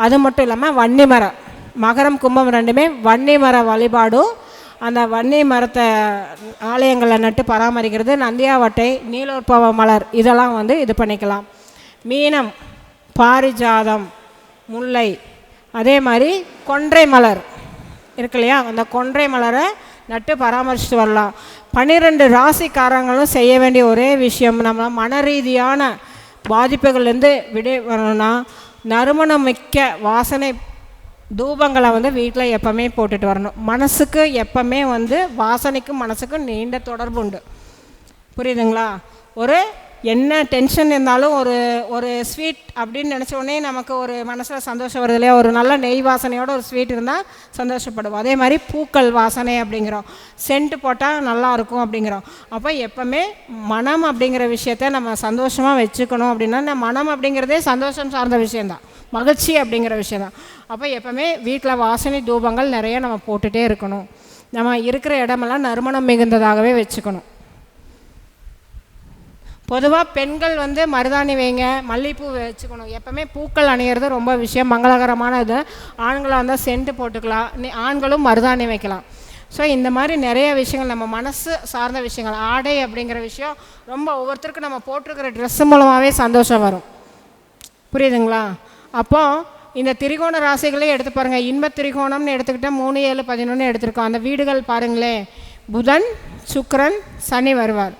அது மட்டும் இல்லாமல் வன்னி மரம், மகரம் கும்பம் ரெண்டுமே வன்னி மர வழிபாடும். அந்த வன்னி மரத்தை ஆலயங்களில் நட்டு பராமரிக்கிறது. நந்தியாவட்டை, நீலோற்பவ மலர் இதெல்லாம் வந்து இது பண்ணிக்கலாம். மீனம் பாரிஜாதம், முல்லை, அதே மாதிரி கொன்றை மலர் இருக்கு இல்லையா, அந்த கொன்றை மலரை நட்டு பராமரிச்சுட்டு வரலாம். 12 ராசிக்காரங்களும் செய்ய வேண்டிய ஒரே விஷயம், நம்ம மன ரீதியான பாதிப்புகள்லேருந்து விடை வரணும்னா நறுமணம் மிக்க வாசனை தூபங்களை வந்து வீட்டில் எப்போவுமே போட்டுட்டு வரணும். மனசுக்கு எப்போவுமே வந்து வாசனைக்கும் மனசுக்கும் நீண்ட தொடர்பு உண்டு. புரியுதுங்களா? ஒரு என்ன டென்ஷன் இருந்தாலும் ஒரு ஸ்வீட் அப்படின்னு நினச்ச உடனே நமக்கு ஒரு மனசில் சந்தோஷம் வருது இல்லையா, ஒரு நல்ல நெய் வாசனையோட ஒரு ஸ்வீட் இருந்தால் சந்தோஷப்படுவோம். அதே மாதிரி பூக்கள் வாசனை அப்படிங்கிறோம், சென்ட் போட்டால் நல்லாயிருக்கும் அப்படிங்கிறோம். அப்போ எப்போவுமே மனம் அப்படிங்கிற விஷயத்த நம்ம சந்தோஷமாக வச்சுக்கணும். அப்படின்னா இந்த மனம் அப்படிங்கிறதே சந்தோஷம் சார்ந்த விஷயந்தான், மகிழ்ச்சி அப்படிங்கிற விஷயந்தான். அப்போ எப்போவுமே வீட்டில் வாசனை தூபங்கள் நிறைய நம்ம போட்டுகிட்டே இருக்கணும். நம்ம இருக்கிற இடமெல்லாம் நறுமணம் மிகுந்ததாகவே வச்சுக்கணும். பொதுவாக பெண்கள் வந்து மருதாணி வைங்க, மல்லிகைப்பூ வச்சுக்கணும். எப்போவுமே பூக்கள் அணியிறது ரொம்ப விஷயம் மங்களகரமான இது. ஆண்களாக இருந்தால் சென்ட் போட்டுக்கலாம், ஆண்களும் மருதாணி வைக்கலாம். ஸோ இந்த மாதிரி நிறைய விஷயங்கள் நம்ம மனசு சார்ந்த விஷயங்கள், ஆடை அப்படிங்கிற விஷயம் ரொம்ப ஒவ்வொருத்தருக்கும் நம்ம போட்டிருக்கிற ட்ரெஸ்ஸு மூலமாகவே சந்தோஷம் வரும். புரியுதுங்களா? அப்போது இந்த திரிகோண ராசிகளே எடுத்து பாருங்கள். இன்ப திரிகோணம்னு எடுத்துக்கிட்டால் 3, 7, 11 எடுத்திருக்கோம். அந்த வீடுகள் பாருங்களேன், புதன், சுக்கிரன், சனி வருவார்.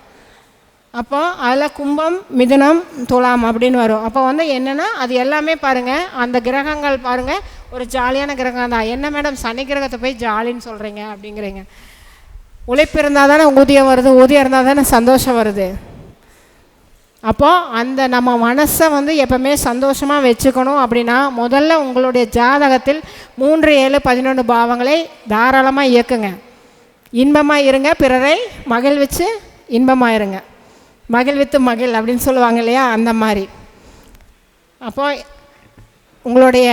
அப்போ அதில் கும்பம், மிதுனம், துலாம் அப்படின்னு வரும். அப்போ வந்து என்னென்னா அது எல்லாமே பாருங்கள், அந்த கிரகங்கள் பாருங்கள் ஒரு ஜாலியான கிரகம் தான். என்ன மேடம் சனி கிரகத்தை போய் ஜாலின்னு சொல்கிறீங்க அப்படிங்கிறீங்க. உழைப்பு இருந்தால் தானே ஊதியம் வருது, ஊதியம் இருந்தால் தானே சந்தோஷம் வருது. அப்போது அந்த நம்ம மனசை வந்து எப்போவுமே சந்தோஷமாக வச்சுக்கணும் அப்படின்னா முதல்ல உங்களுடைய ஜாதகத்தில் 3, 7, 11 பாவங்களை தாராளமாக இயக்குங்க. இன்பமாக இருங்க, பிறரை மகிழ்விச்சு இன்பமாக இருங்க. மகிழ்வித்து மகிழ் அப்படின்னு சொல்லுவாங்க இல்லையா, அந்த மாதிரி. அப்போது உங்களுடைய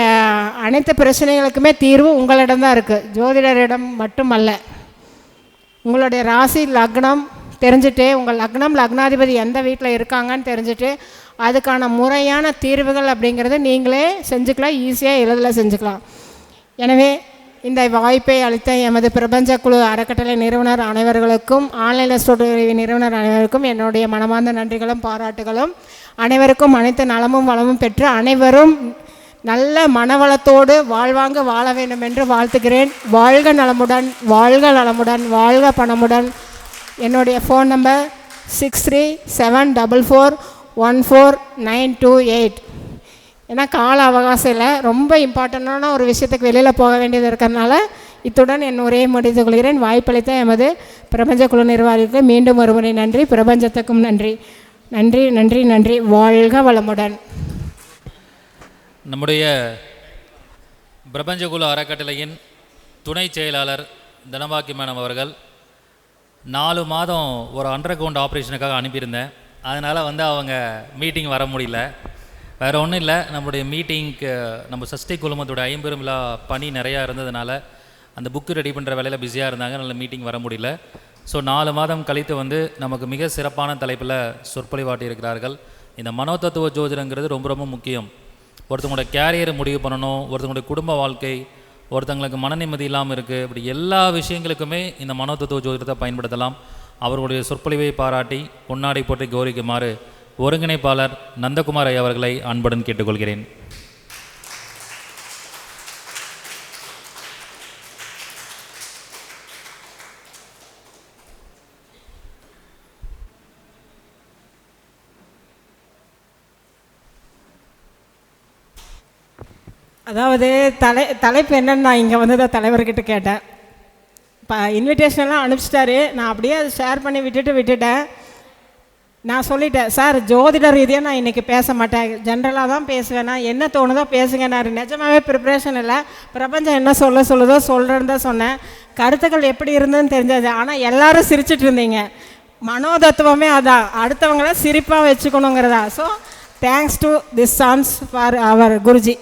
அனைத்து பிரச்சனைகளுக்குமே தீர்வு உங்களிடம்தான் இருக்குது, ஜோதிடரிடம் மட்டுமல்ல. உங்களுடைய ராசி லக்னம் தெரிஞ்சுட்டு, உங்கள் லக்னம் லக்னாதிபதி எந்த வீட்டில் இருக்காங்கன்னு தெரிஞ்சுட்டு அதுக்கான முறையான தீர்வுகள் அப்படிங்கிறது நீங்களே செஞ்சுக்கலாம், ஈஸியாக எளிதில் செஞ்சுக்கலாம். எனவே இந்த வாய்ப்பை அளித்த எமது பிரபஞ்ச குழு அறக்கட்டளை நிறுவனர் அனைவர்களுக்கும், ஆன்லைன் ஆஸ்ட்ரோ நிறுவனர் அனைவருக்கும் என்னுடைய மனமார்ந்த நன்றிகளும் பாராட்டுகளும். அனைவருக்கும் அனைத்து நலமும் வளமும் பெற்று அனைவரும் நல்ல மனவளத்தோடு வாழ்வாங்க வாழ வேண்டும் என்று வாழ்த்துகிறேன். வாழ்க நலமுடன், வாழ்க நலமுடன், வாழ்க பணமுடன். என்னுடைய ஃபோன் நம்பர் 6374414928. ஏன்னா கால அவகாசம் இல்லை, ரொம்ப இம்பார்ட்டண்டான ஒரு விஷயத்துக்கு வெளியில் போக வேண்டியது இருக்கிறதுனால இத்துடன் என் உரையை முடித்துக் கொள்கிறேன். வாய்ப்பளித்த எமது பிரபஞ்ச குழு நிர்வாகிகளுக்கு மீண்டும் ஒருமுறை நன்றி, பிரபஞ்சத்துக்கும் நன்றி. நன்றி நன்றி நன்றி. வாழ்க வளமுடன்.
நம்முடைய பிரபஞ்சகுல அறக்கட்டளையின் துணை செயலாளர் தனபாக்கி மேடம் அவர்கள் 4 மாதம் ஒரு அண்டர்கிரவுண்ட் ஆப்ரேஷனுக்காக அனுப்பியிருந்தேன். அதனால் வந்து அவங்க மீட்டிங் வர முடியல. வேறு ஒன்றும் இல்லை, நம்மளுடைய மீட்டிங்க்கு நம்ம சஷ்டி குழுமத்தோட 50 விழா பணி நிறையா இருந்ததுனால அந்த புக்கு ரெடி பண்ணுற வேலையில் பிஸியாக இருந்தாங்க, அதனால் மீட்டிங் வர முடியல. ஸோ 4 மாதம் கழித்து வந்து நமக்கு மிக சிறப்பான தலைப்பில் சொற்பொழிவாட்டி இருக்கிறார்கள். இந்த மனோதத்துவ ஜோதிடங்கிறது ரொம்ப ரொம்ப முக்கியம். ஒருத்தவங்களோட கேரியரை முடிவு பண்ணணும், ஒருத்தவங்களுடைய குடும்ப வாழ்க்கை, ஒருத்தங்களுக்கு மன நிம்மதி இல்லாமல் இருக்குது, இப்படி எல்லா விஷயங்களுக்குமே இந்த மனோதத்துவ ஜோதிடத்தை பயன்படுத்தலாம். அவர்களுடைய சொற்பொழிவை பாராட்டி பொன்னாடை போற்றி கௌரவிக்குமாறு ஒருங்கிணைப்பாளர் நந்தகுமார் ஐயா அவர்களை அன்புடன் கேட்டுக்கொள்கிறேன்.
அதாவது தலைப்பு என்னன்னு நான் இங்கே வந்து தான் தலைவர்கிட்ட கேட்டேன். இப்போ இன்விடேஷன்லாம் அனுப்பிச்சிட்டாரு, நான் அப்படியே அதை ஷேர் பண்ணி விட்டுட்டேன். நான் சொல்லிட்டேன், சார் ஜோதிட ரீதியாக நான் இன்றைக்கி பேச மாட்டேன், ஜென்ரலாக தான் பேசுவேன், நான் என்ன தோணுதோ பேசுங்க. நான் நிஜமாகவே ப்ரிப்ரேஷன் இல்லை, பிரபஞ்சம் என்ன சொல்லுதோ சொல்கிறேன்னு தான் சொன்னேன். கருத்துக்கள் எப்படி இருந்ததுன்னு தெரிஞ்சது. ஆனால் எல்லோரும் சிரிச்சிட்டு இருந்தீங்க. மனோதத்துவமே அதான், அடுத்தவங்கள சிரிப்பாக வச்சுக்கணுங்கிறதா. So thanks to this chance for our Guruji.